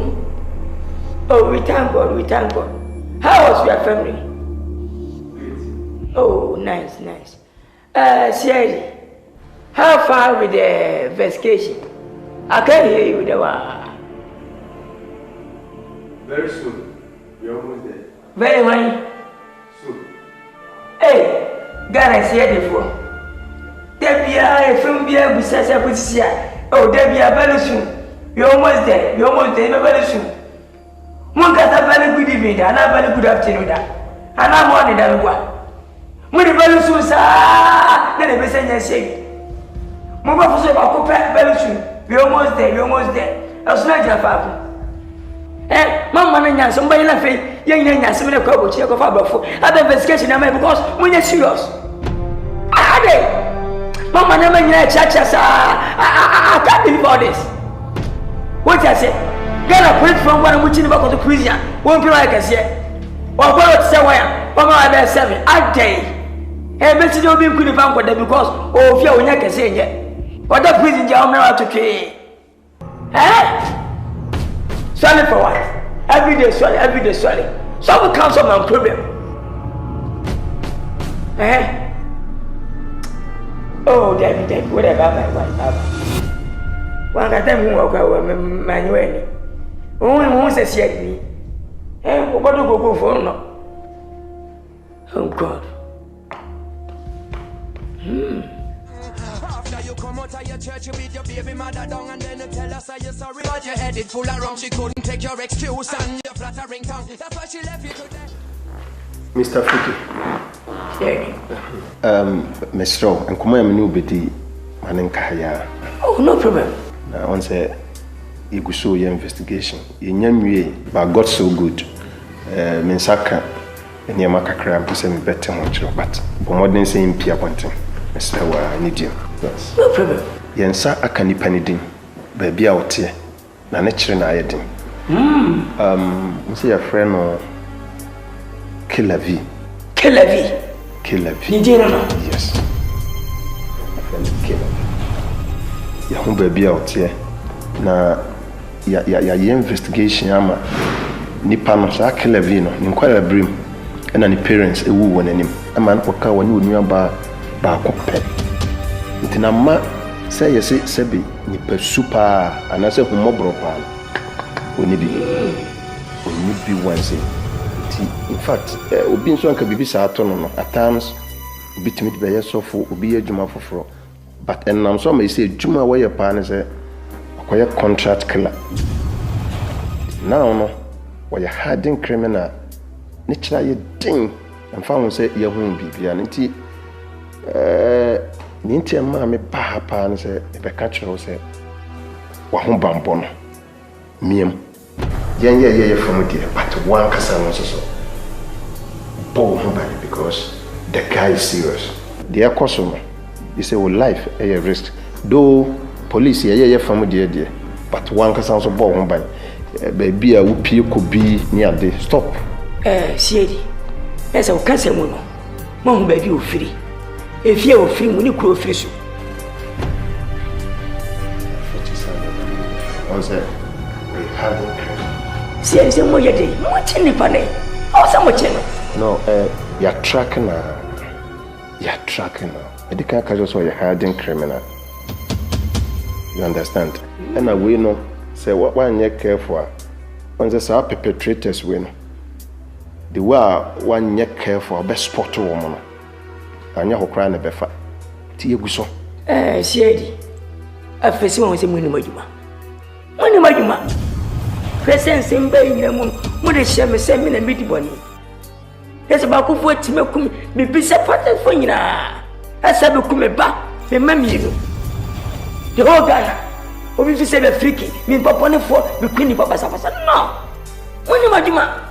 Oh, we thank God. How was your family? Oh, nice. Sierra, how far with the investigation? I can't hear you, the one. Very soon. We're almost there. Very fine. Soon. Hey, Ghana said before. Debia, from Bia, we said, oh, Debia, very soon. You're almost there, very soon. One got a very good evening, and a very good afternoon, and I'm wanting that one. When the very soon, sir, then the messenger say, Mama, for so very soon. We're almost there. I was not your father. Eh, Mamma, and somebody laughing, young and some couple check of our for other investigation, because when you're serious. Mama, never knew churches. I can't believe all this. What I say? Get a print from one which in about the Christian. Won't be like us yet. Or what say where? Mama, I bear 7. I day. And Mr. Joe being good about them because, oh, if you're not can say yet. What the prison jail now to kill? Sorry for what? Every day, sorry. Some council man problem. Oh, David, whatever my wife. One got them who walk away, Manuel. Only once a year. What do you go for? No. Oh, God. After you come out of your church, you beat your baby mother down and then you tell us you're sorry. But your head is full of rum, she couldn't take your excuse and your flattering tongue. That's why she left you today. Mr. Fiki. Mr. and come here, bedi manenkaya. Oh, no problem. Now, once you go show your investigation, you but God so good. Mensaka, and your macacram to send me better, but more than saying Pia Ponting, Mr. I need you. Yes. No problem. Yensa akani panidin, baby out here, na nature na ayedin. See your friend or Killer V. Killer V. Yes. Friend Killer V. Ya home baby out here. Na ya investigation ama nipa no sa Killer V no ni kwara brim na ni parents ewu won anim. Ama no ka woni onua ba ko pe. Ntina ma say yesi sebi nipa super anase humobro pa. Oni bi once. In fact, obi nso anka bibi sa ato no at times obi timi be yesofo obi adwuma foforo but enam so ma say adwuma we ye pa ne say akoye contract killer now no we hardened criminal ne kira ye din emfa won say ye hu bibia nti ni nti ma me ba ha pa ne say e be ka kire say wa ho bambo no miem ye from there but one kasa no so because the guy is serious. The akosomo You say, well, life a risk. Though police here, from dear, but one can sound so boring by baby, I would could be near the stop. See, as a cousin, Mom, baby, you free. If you are free, when you could free you. See, I say, more your day, much in the panel. Or so much. No, you're tracking now. You're tracking now. You can't catch us while you're hiding criminal. You understand? And now we know, say, what one you care for? When there's our perpetrators win. The way one you care for, best spot woman. And you're crying a befa. Tia Guso. See, I face one say, Munimajuma. Munimajuma. Presence in Bay, when they share me, send me a meeting one. There's about what to make me be separated for you. As I become a back, remember you. The whole Ghana, or if you say a freaky, mean Papa for the Queen Papa Safasa. No, when you Majima,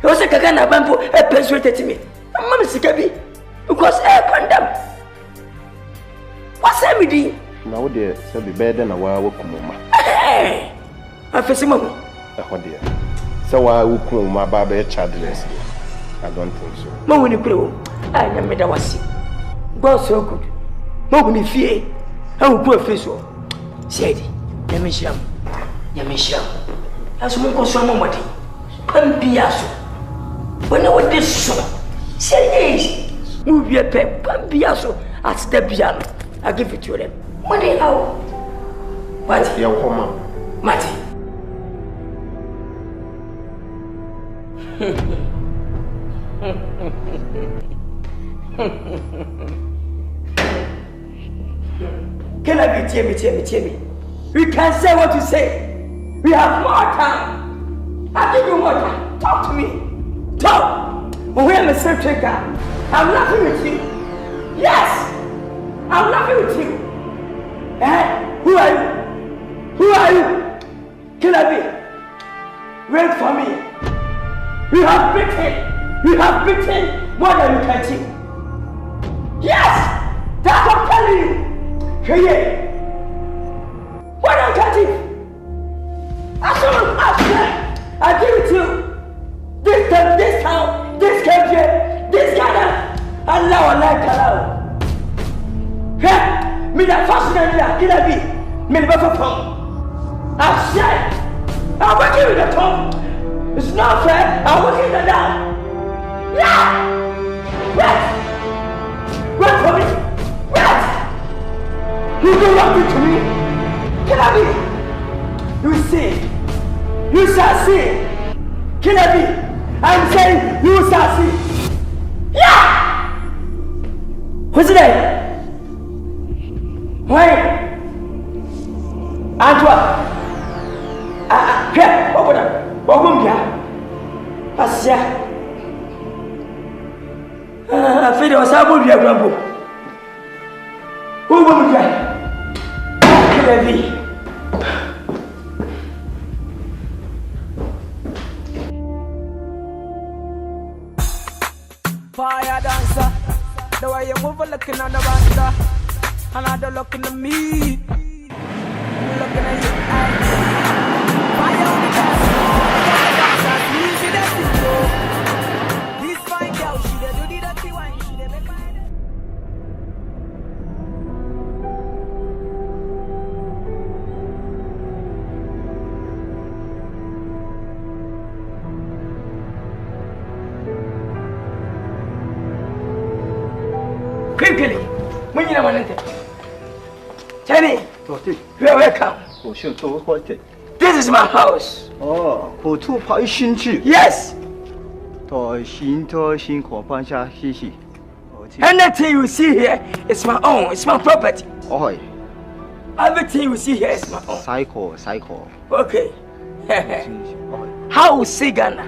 you was a Kagana bamboo, a persuaded to me. I'm Mamma Sikabi, because I pandem. What's that with you? Now, dear, shall be better than a while. Hey, I feel some money. Oh, dear. So I will call my barber childless. I don't think so. Mo ni kuro, I am made a wasi. God so good. Mo ni fear. I will go face so. Said, Yamisham. As we go so much. Come be aso. When I was this so. Say yes. Move your pep. Come be aso. At the piano. I give it to them. Money how? What? Your home. Mati. Can I be tell me? We can't say what you say. We have more time. I'll give you more time. Talk to me. Talk. When we are a self tracker, I'm laughing with you. Yes, I'm laughing with you. Who are you? Can I be? Wait for me. You have beaten more than you can think. Yes! That's what I'm telling you! Here! What I'm catching? I give it to you! This town, this country, this Ghana, Allah, Hey! Me that fashion can I be? Me the buffer phone. I'm said! I'm working with the tongue! It's not fair. I'm working it down. Yeah! Wait for me. Wait! You do nothing to me. Can I be? You see. You shall see. Can I be? I'm saying you shall see. Yeah! What's the name? Wait. Antoine. Here, open up. Ogumbia, Asia. I feel there was a good year, Grumble. Who will be? Fire dancer, the way you move, looking on the banda, another looking at me, looking at you. Fire on the dance. This fine girl, she dey do the dirty wine, she dey make fine. Quickly, when you want it. Jenny, you are welcome. This is my house. Yes. Anything you see here is my own. It's my property. Everything you see here is my own. Cycle. Okay. How is Ghana?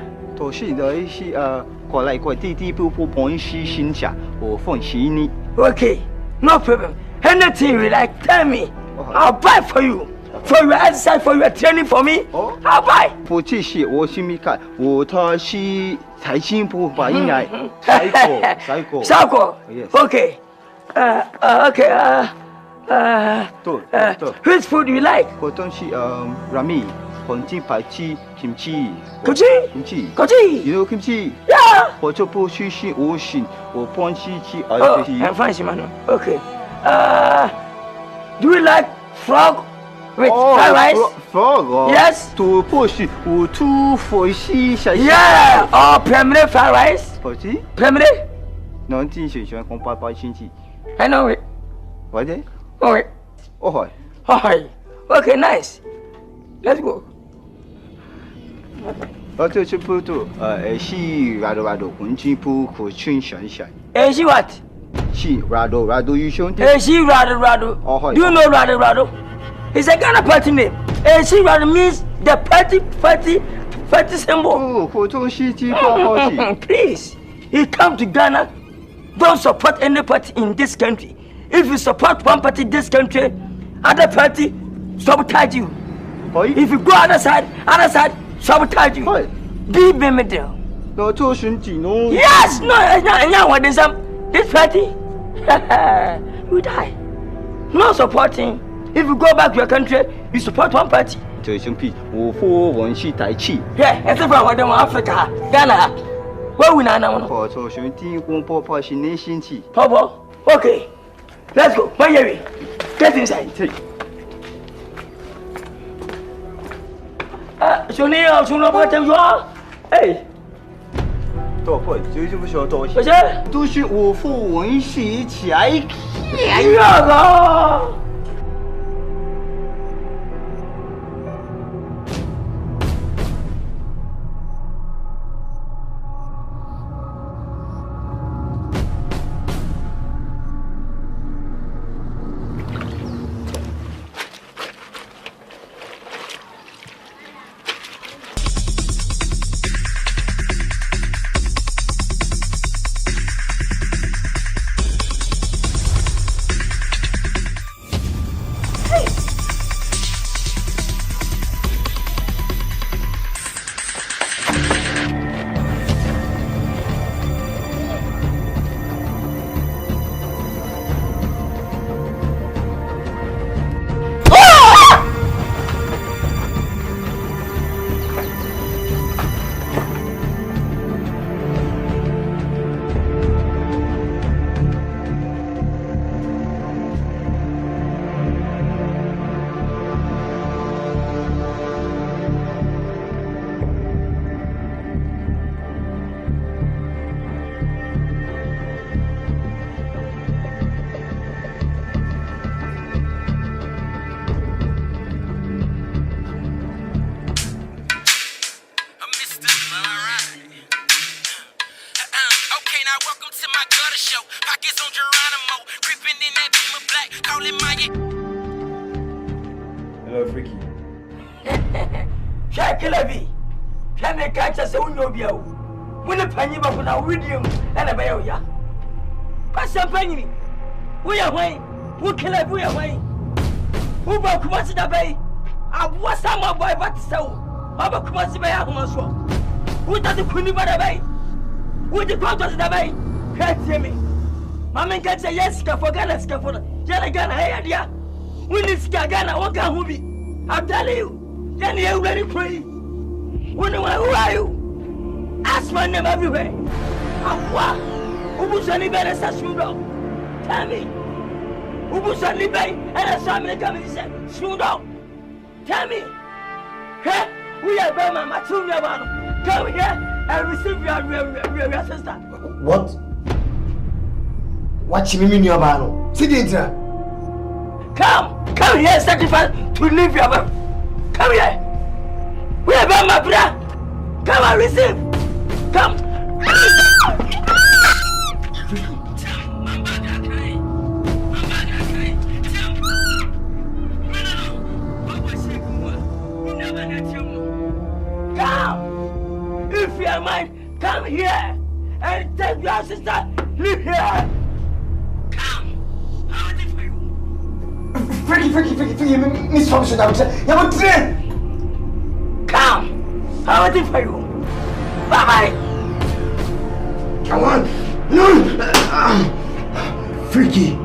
Okay, no problem. Anything you like, tell me. I'll buy for you. For your exercise, for your training for me, I'll buy. Cycle. Yes. Okay. Okay. Which food do you like? Rami, Ponti Pachi, Kimchi. Kimchi? You know kimchi? Yeah. Pochopo Shishi Ocean or Ponchi. I'm fine, Shimano. Okay. Do you like frog with fried rice? Frog? Yes. To push or two for she. Yeah. Or permanent fried rice? Poti? Permanent? No, I know it. What day? Oh, hi. Okay, nice. Let's go. She Rado, Kunchi Poo, Chin Shan. She what? She Rado, you shouldn't. She Rado. Do you know Rado? It's a Ghana party name. She Rado means the party symbol. Please, you come to Ghana, don't support any party in this country. If you support one party in this country, other party sabotage you. If you go other side, sabotage you. Be in the middle. No, no. Yes, no, what is this party? You die. No supporting. If you go back to your country, you support one party. Yeah, except for what Africa, Ghana. Where we now? Popo. Okay. Let's go. Get inside. Hey. Hello, Freaky. Shakelabi. Can I catch us on your view? When a penny back with our medium and a bail, ya. Pass a penny. We are way. Who kill it? We are way. Who broke what's the bay? I was some of my but so. Abba Kwasi by Ahmaswa. Who does the Queen by the bay? Who the quarters the bay? Can't hear me. Mamma gets a yes, for Ghana scaffold. Yelagana, hey, idea. We need Skagana, what can we be? I'll tell you. Then you already pray. Who are you? Ask my name everywhere. What? Who was any better? Tell me. Who was any better? And I saw me coming and said, Shudo. Tell me. Hey, we are Burma, Matunia. Come here and receive your sister. What? What you mean, your man? Sit there. Come here, sacrifice to leave your mouth. Come here. We are my brother. Come and receive. Come. Come. If you are mine, come here and take your sister. Live here. Freaky, Miss Thompson, I would say, you would train. Come, I'm waiting for you. Bye. Come on. Freaky.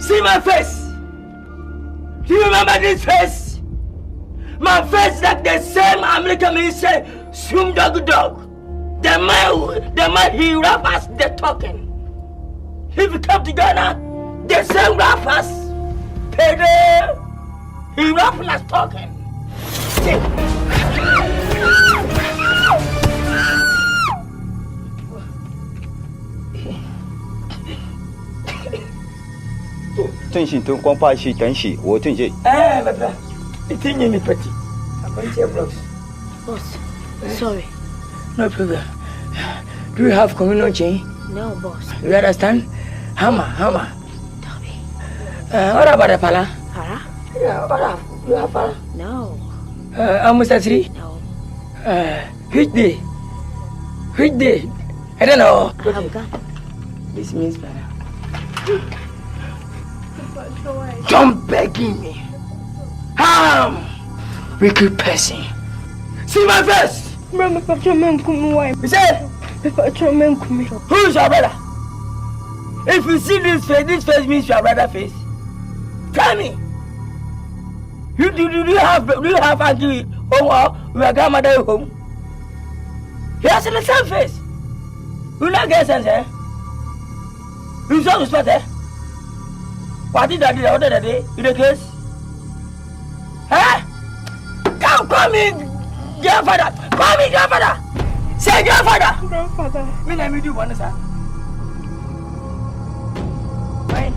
See my face. Do you remember this face? My face like the same American minister, Swim Dog. The man he rappers the talking. If you come to Ghana, the same rappers, payday, he rapping as talking. Boss, sorry. No problem. Do you have communion chain? No, boss. You understand? Hammer. What about the pala? Para? Yeah, what have you have pala? No. Almost a 3? No. Which day? I don't know. I have gun. This means para. Don't begging me. Wicked person. See my face. You say? Who's your brother? If you see this face means your brother face. Tell me. Do you have auntie home or your grandmother home? He has the same face. You not get sense, eh? You saw the spot, eh? What did I do the other day in the case? Huh? Call me grandfather. Call me grandfather. Say grandfather. Grandfather. Me name you do one, sir. Fine.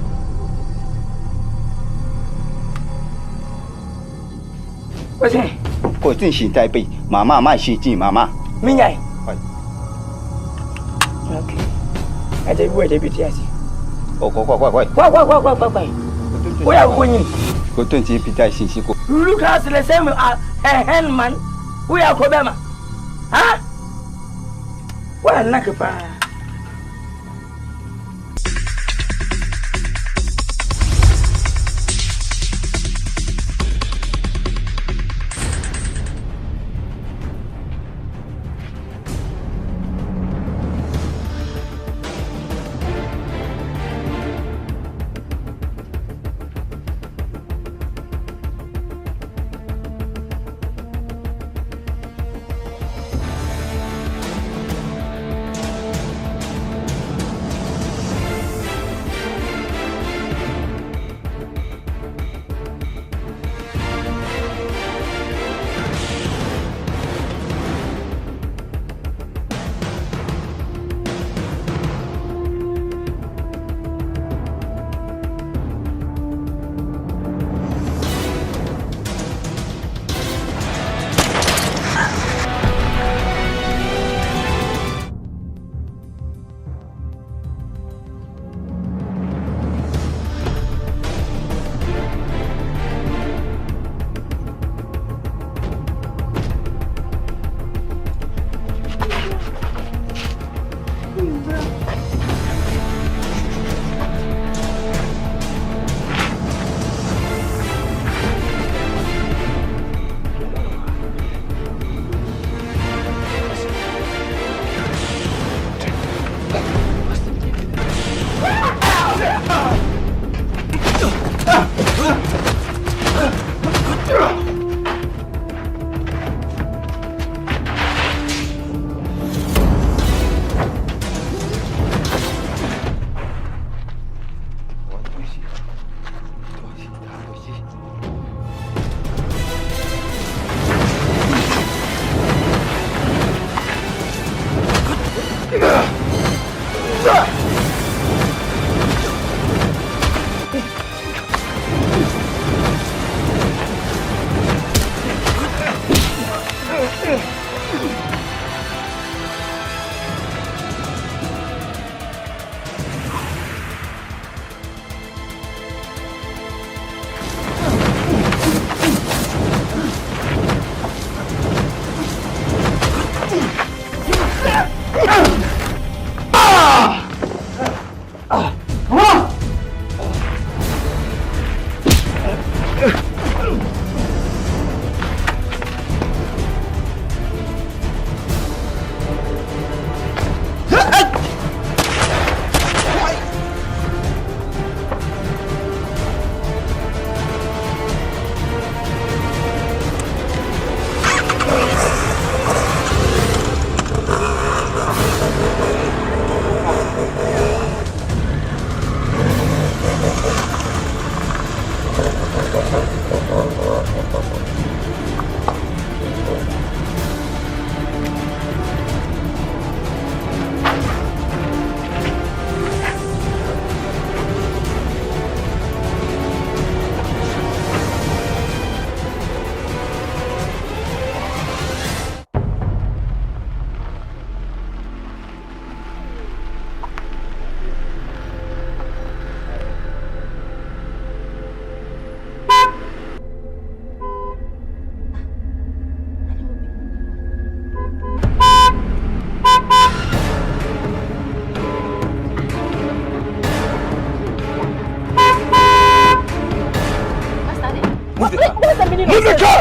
What's it? Cô tin xin tại bị mama mai xin chi mama. Me nhảy. Okay. I tell you where they be here. Quay. Where are you going? Cô tuân chỉ bị tại xin cô. You look as the same a handman. Where are Kobema? Huh? Where Nakapa?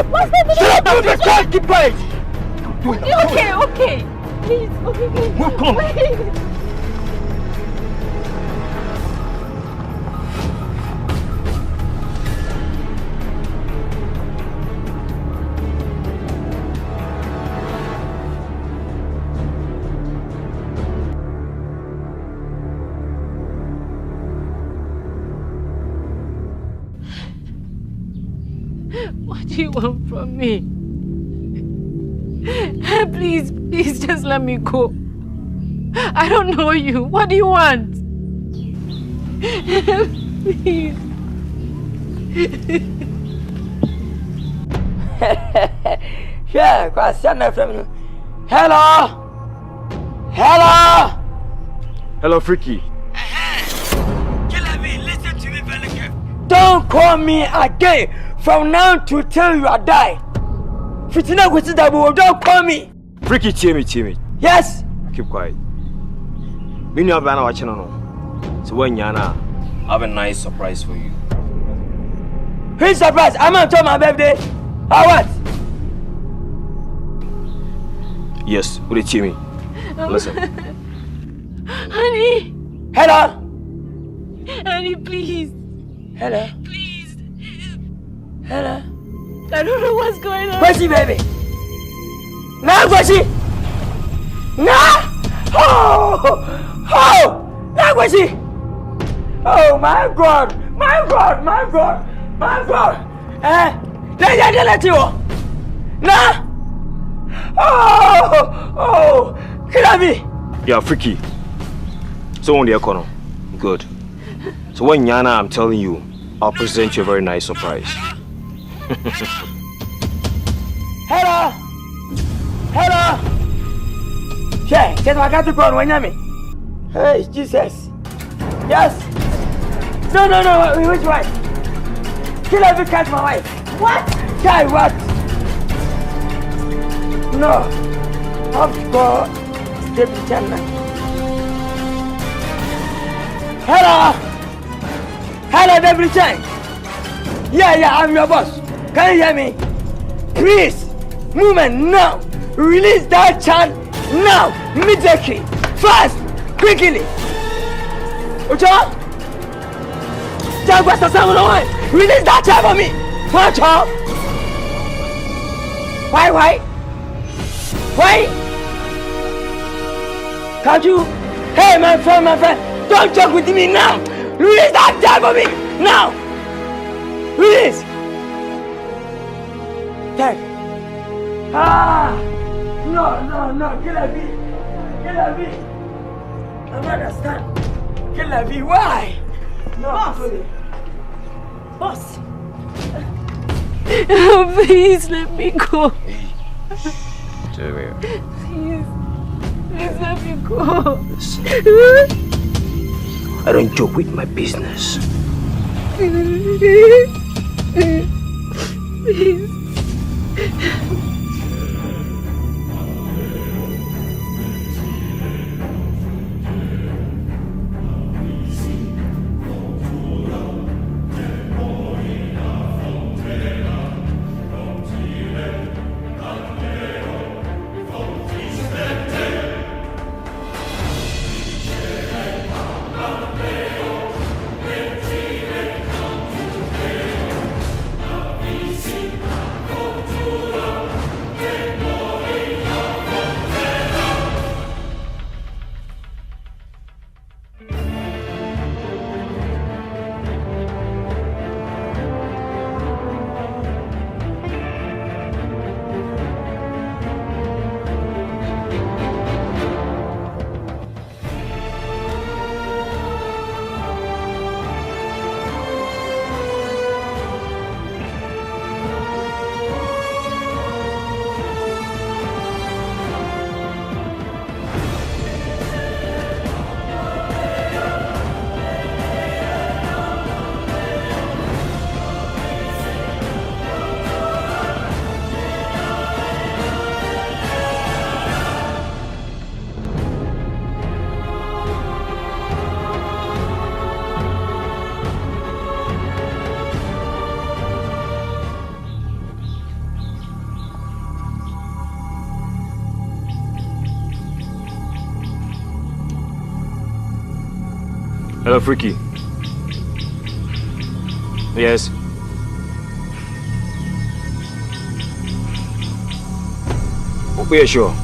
up! Shut up! You can't keep quiet! Okay. Please, okay. Come on. What do you want from me? Please, just let me go. I don't know you. What do you want? Please. Yeah, question from you. Hello? Hello, Freaky. Listen to me very carefully. Don't call me again from now to till you are die. Fitina Gusida, don't call me. Freaky, hear me. Yes. Keep quiet. Me and Bana watching on. So when Yana, I have a nice surprise for you. Who's surprise? I'm on to my birthday. Or what? Yes, will you hear me? Listen. Honey. Hello. Honey, please. Hello. Please. Hello. I don't know what's going on. Kwesi, baby. Now, Kwesi. Now. Oh. Now, Kwesi. Oh, my God. Let you. Nah. Oh. Kill me. Yeah, Freaky. So on the corner. Good. So when Yana, I'm telling you, I'll present you a very nice surprise. Hello. Yeah, get my cat to go on me. Hey, Jesus. Yes. No. Which wife? Kill every cat, my wife. What? Guy, what? No. Have to go. Stay in China. Hello, every time. Yeah, I'm your boss. Can you hear me? Please, movement now. Release that child now, immediately, fast, quickly. Ocho, release that child for me. Ocho. Why? Can't you? Hey, my friend, don't joke with me now. Release that child for me now. Release. Take. No, kill a bee. I don't understand. Kill a bee, why? No, Boss. Oh, please let me go. Please let me go. Listen. I don't joke with my business. Please. Hello, Freaky. Yes. We are sure.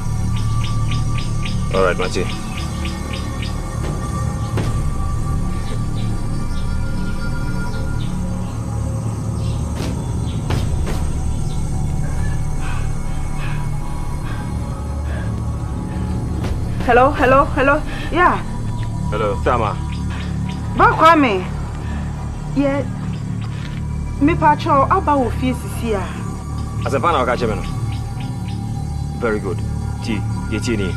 All right, Matty. Hello. Yeah. Hello, Tama. Kwame. Yeah. Me pacho aba wo fie sisi a. Asempana waka cheme no. Very good. Yeti ni.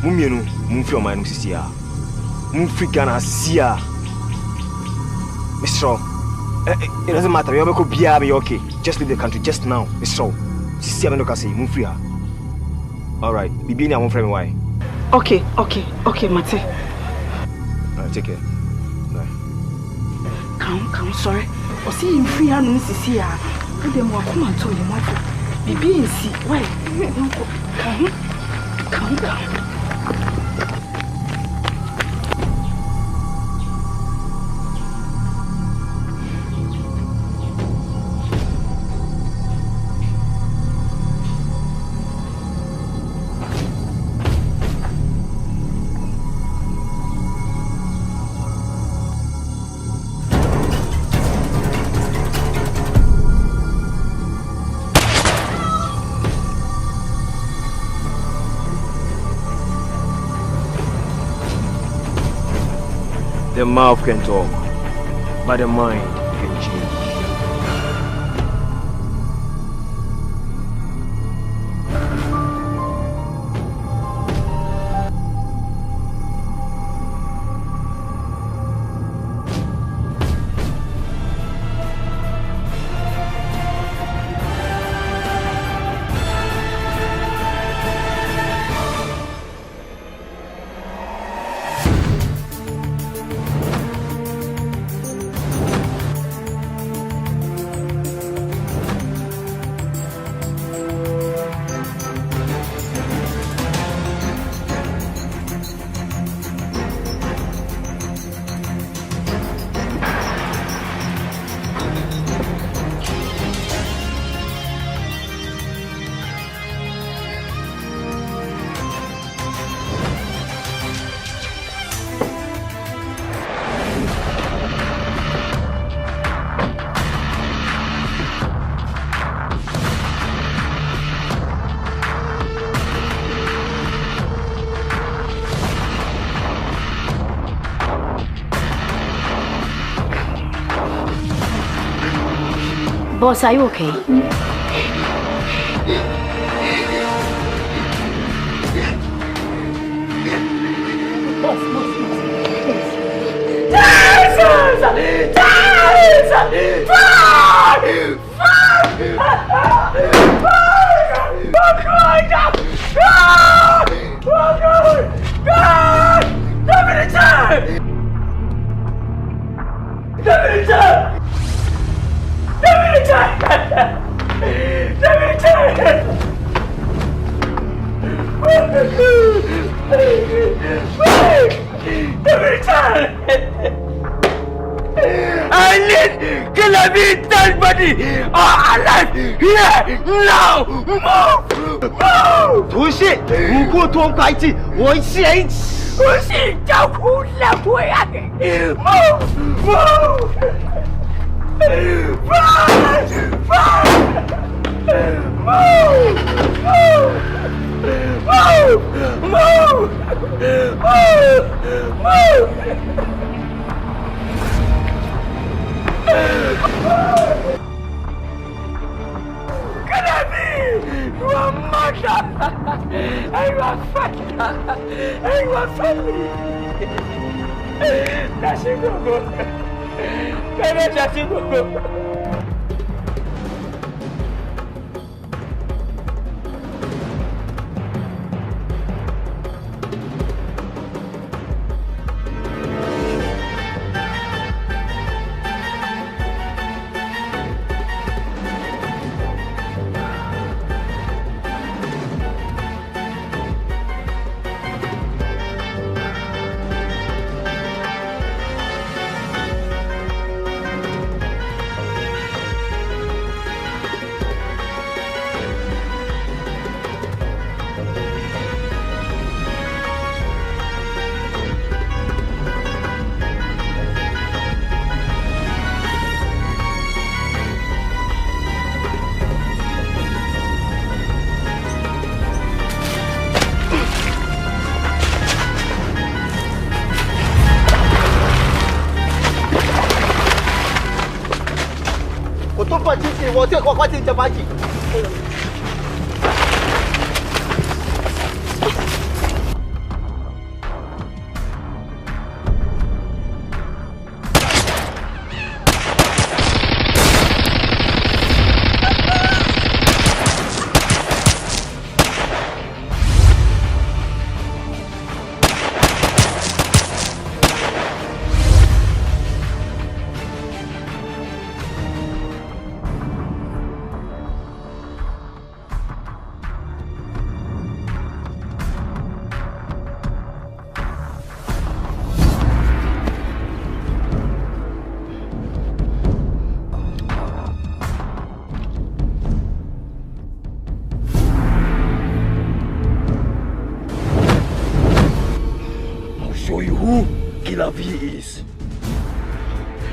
Mumienu, mumfi o manu sisi a. Mumfi Ghana sia. Mr. It doesn't matter. You be bia be okay. Just leave the country just now. Mr. Sisi amendo ka say mumfi ha. All right. Bibi ni amon frame why? Okay, Mate. Take care. Bye. Come, sorry. O see him free hand no sisi a. O dem wa come and tell you what. Bibi nsi. Why? Come down. The mouth can talk, but the mind can change. Boss, are you okay? I need Kilabi dead body alive here now. Move! Push it. You go to fight. What say? 我听着把起。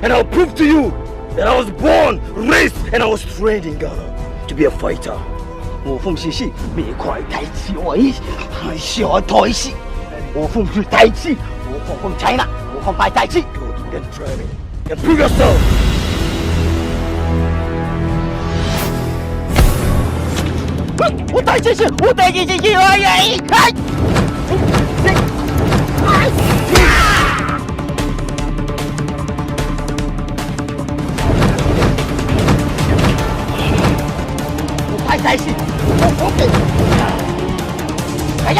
And I'll prove to you that I was born, raised, and I was trained in Ghana to be a fighter. 我奉谢谢，没快太气我一小台戏，我奉是台戏，我奉 China， 我奉白台戏。Good, then try me and prove yourself. 我台戏是，我台戏是，哎！ 台戏，我给，哎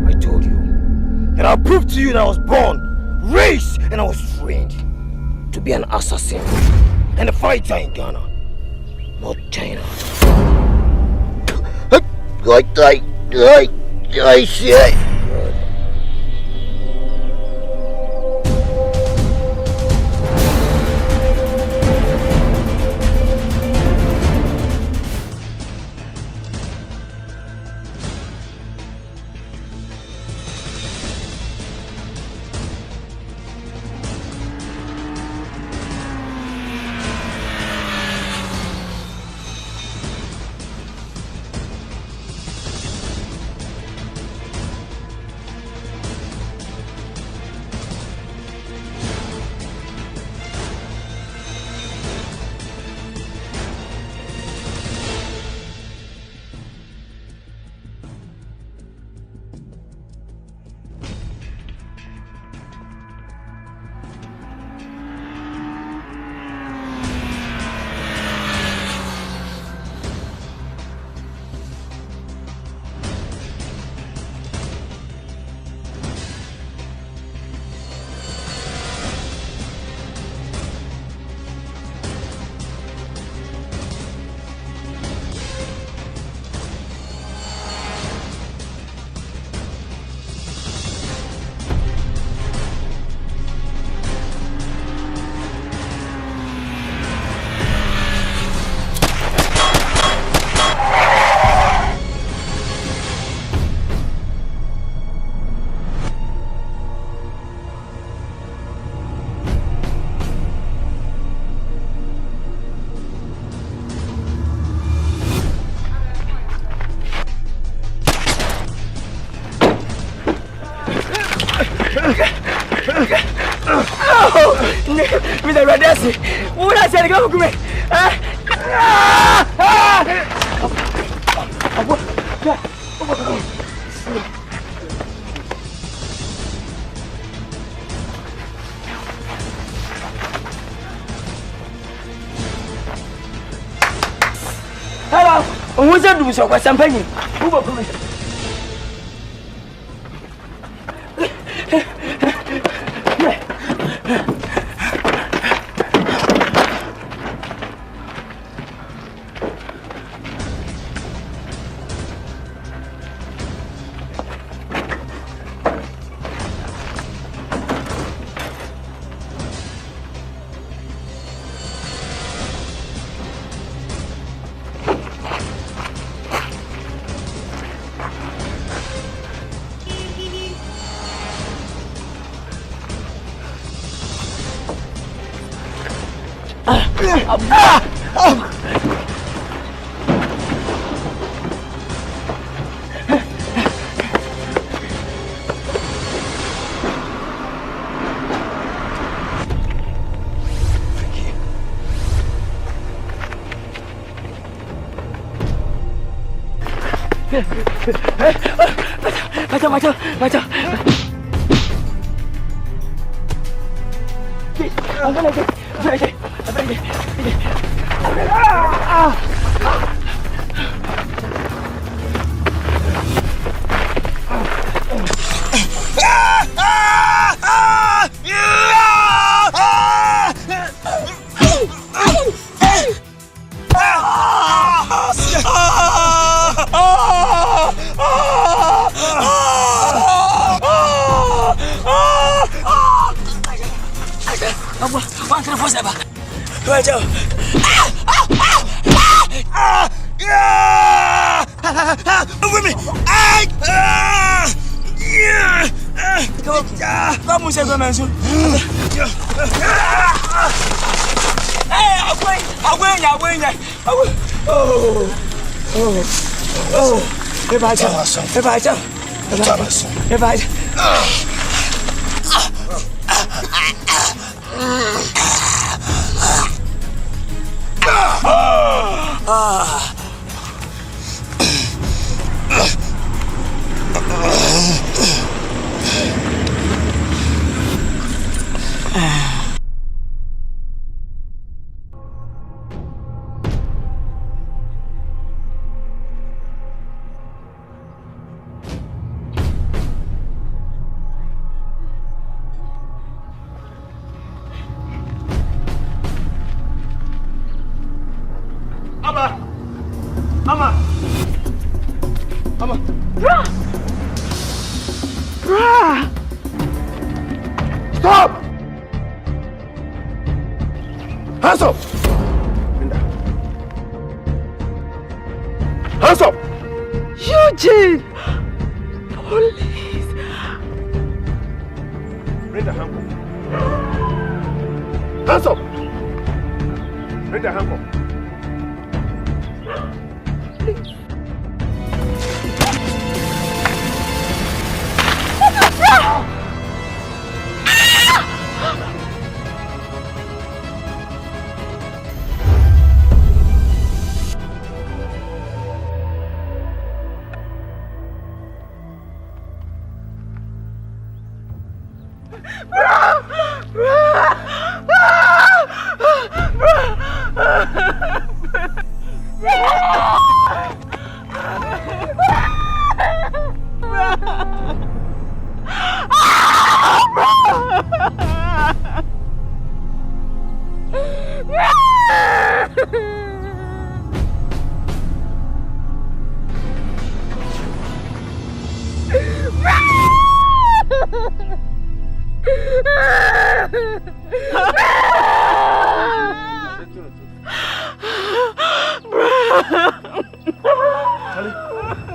！I told you that I'll prove to you that I was born, raised, and I was trained to be an assassin and a fighter in Ghana, not China. Mr. Radesi, what I said, go me. Hello, who's that? Do so, what's happening? Who will come? Macam. Wan kena force apa? Macam. Kamu saya gua masuk. Aku yang. Baca. Stop! Hands up! Hands up! Eugene! Police! Brenda, hands up! Hands up! Brenda, hands up! Please.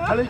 Charlie.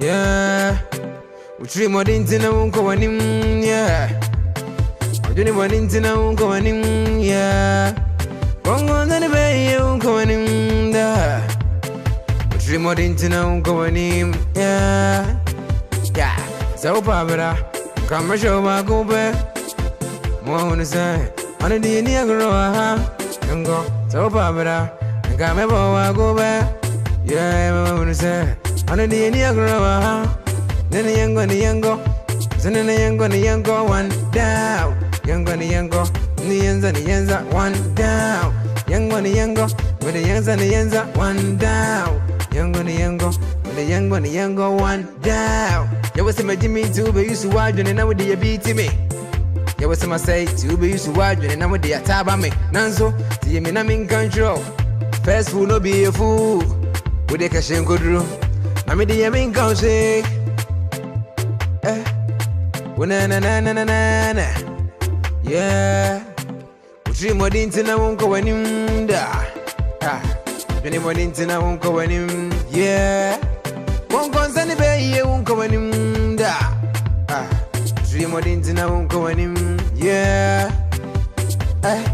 Yeah, we dream of Intina unko wanim, yeah. We dream of Intina unko wanim, yeah. Kongo ndani be unko wanim, da. We dream of Intina unko wanim, yeah. Yeah, so pabra, Come show my go back. More say, on the Niagara, and go so Barbara, and come about go back. Yeah, I'm say, on the Niagara, then the young go, then the young go, one down, young go, the ends one down, young go, with the youngs and the ends one down, young go, with the young go, one down. You was my Jimmy to be used to watch, and now with you beat me. You was my say to be used to watch, and now with the attack by me. Nanso, see me, I'm in control. First fool, no be a fool. With the cash and good room. I'm in the main country. Na. Yeah. We dream more into now, won't go in da. Dream more into now, won't go in. Yeah. Won't concern the bay, won't go in da. Dream more into now, won't go in. Yeah.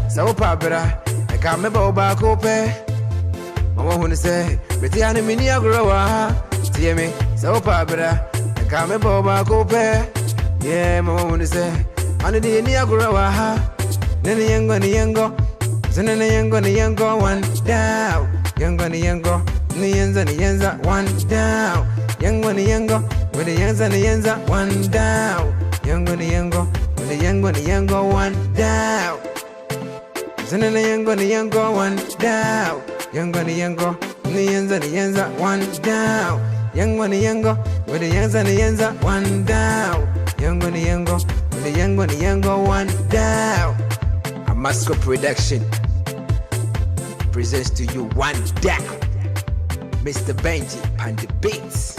So, Papa, I can't remember back open. Mama, when I say, but the enemy near grower. See me, so Papa, I can't remember back open. Yeah, Mama, when I say, under the near grower. Then the young go, then the young go, one down. Young go, the ends and the ends one down. Young go, with the ends and the ends one down. Young go, with the young go, one down. Then the young go, one down. Young go, the ends and the ends one down. Young go, with the ends and the ends one down. Young go, with the young go, one down. A Masco production presents to you one down. Mr. Benji and the beats.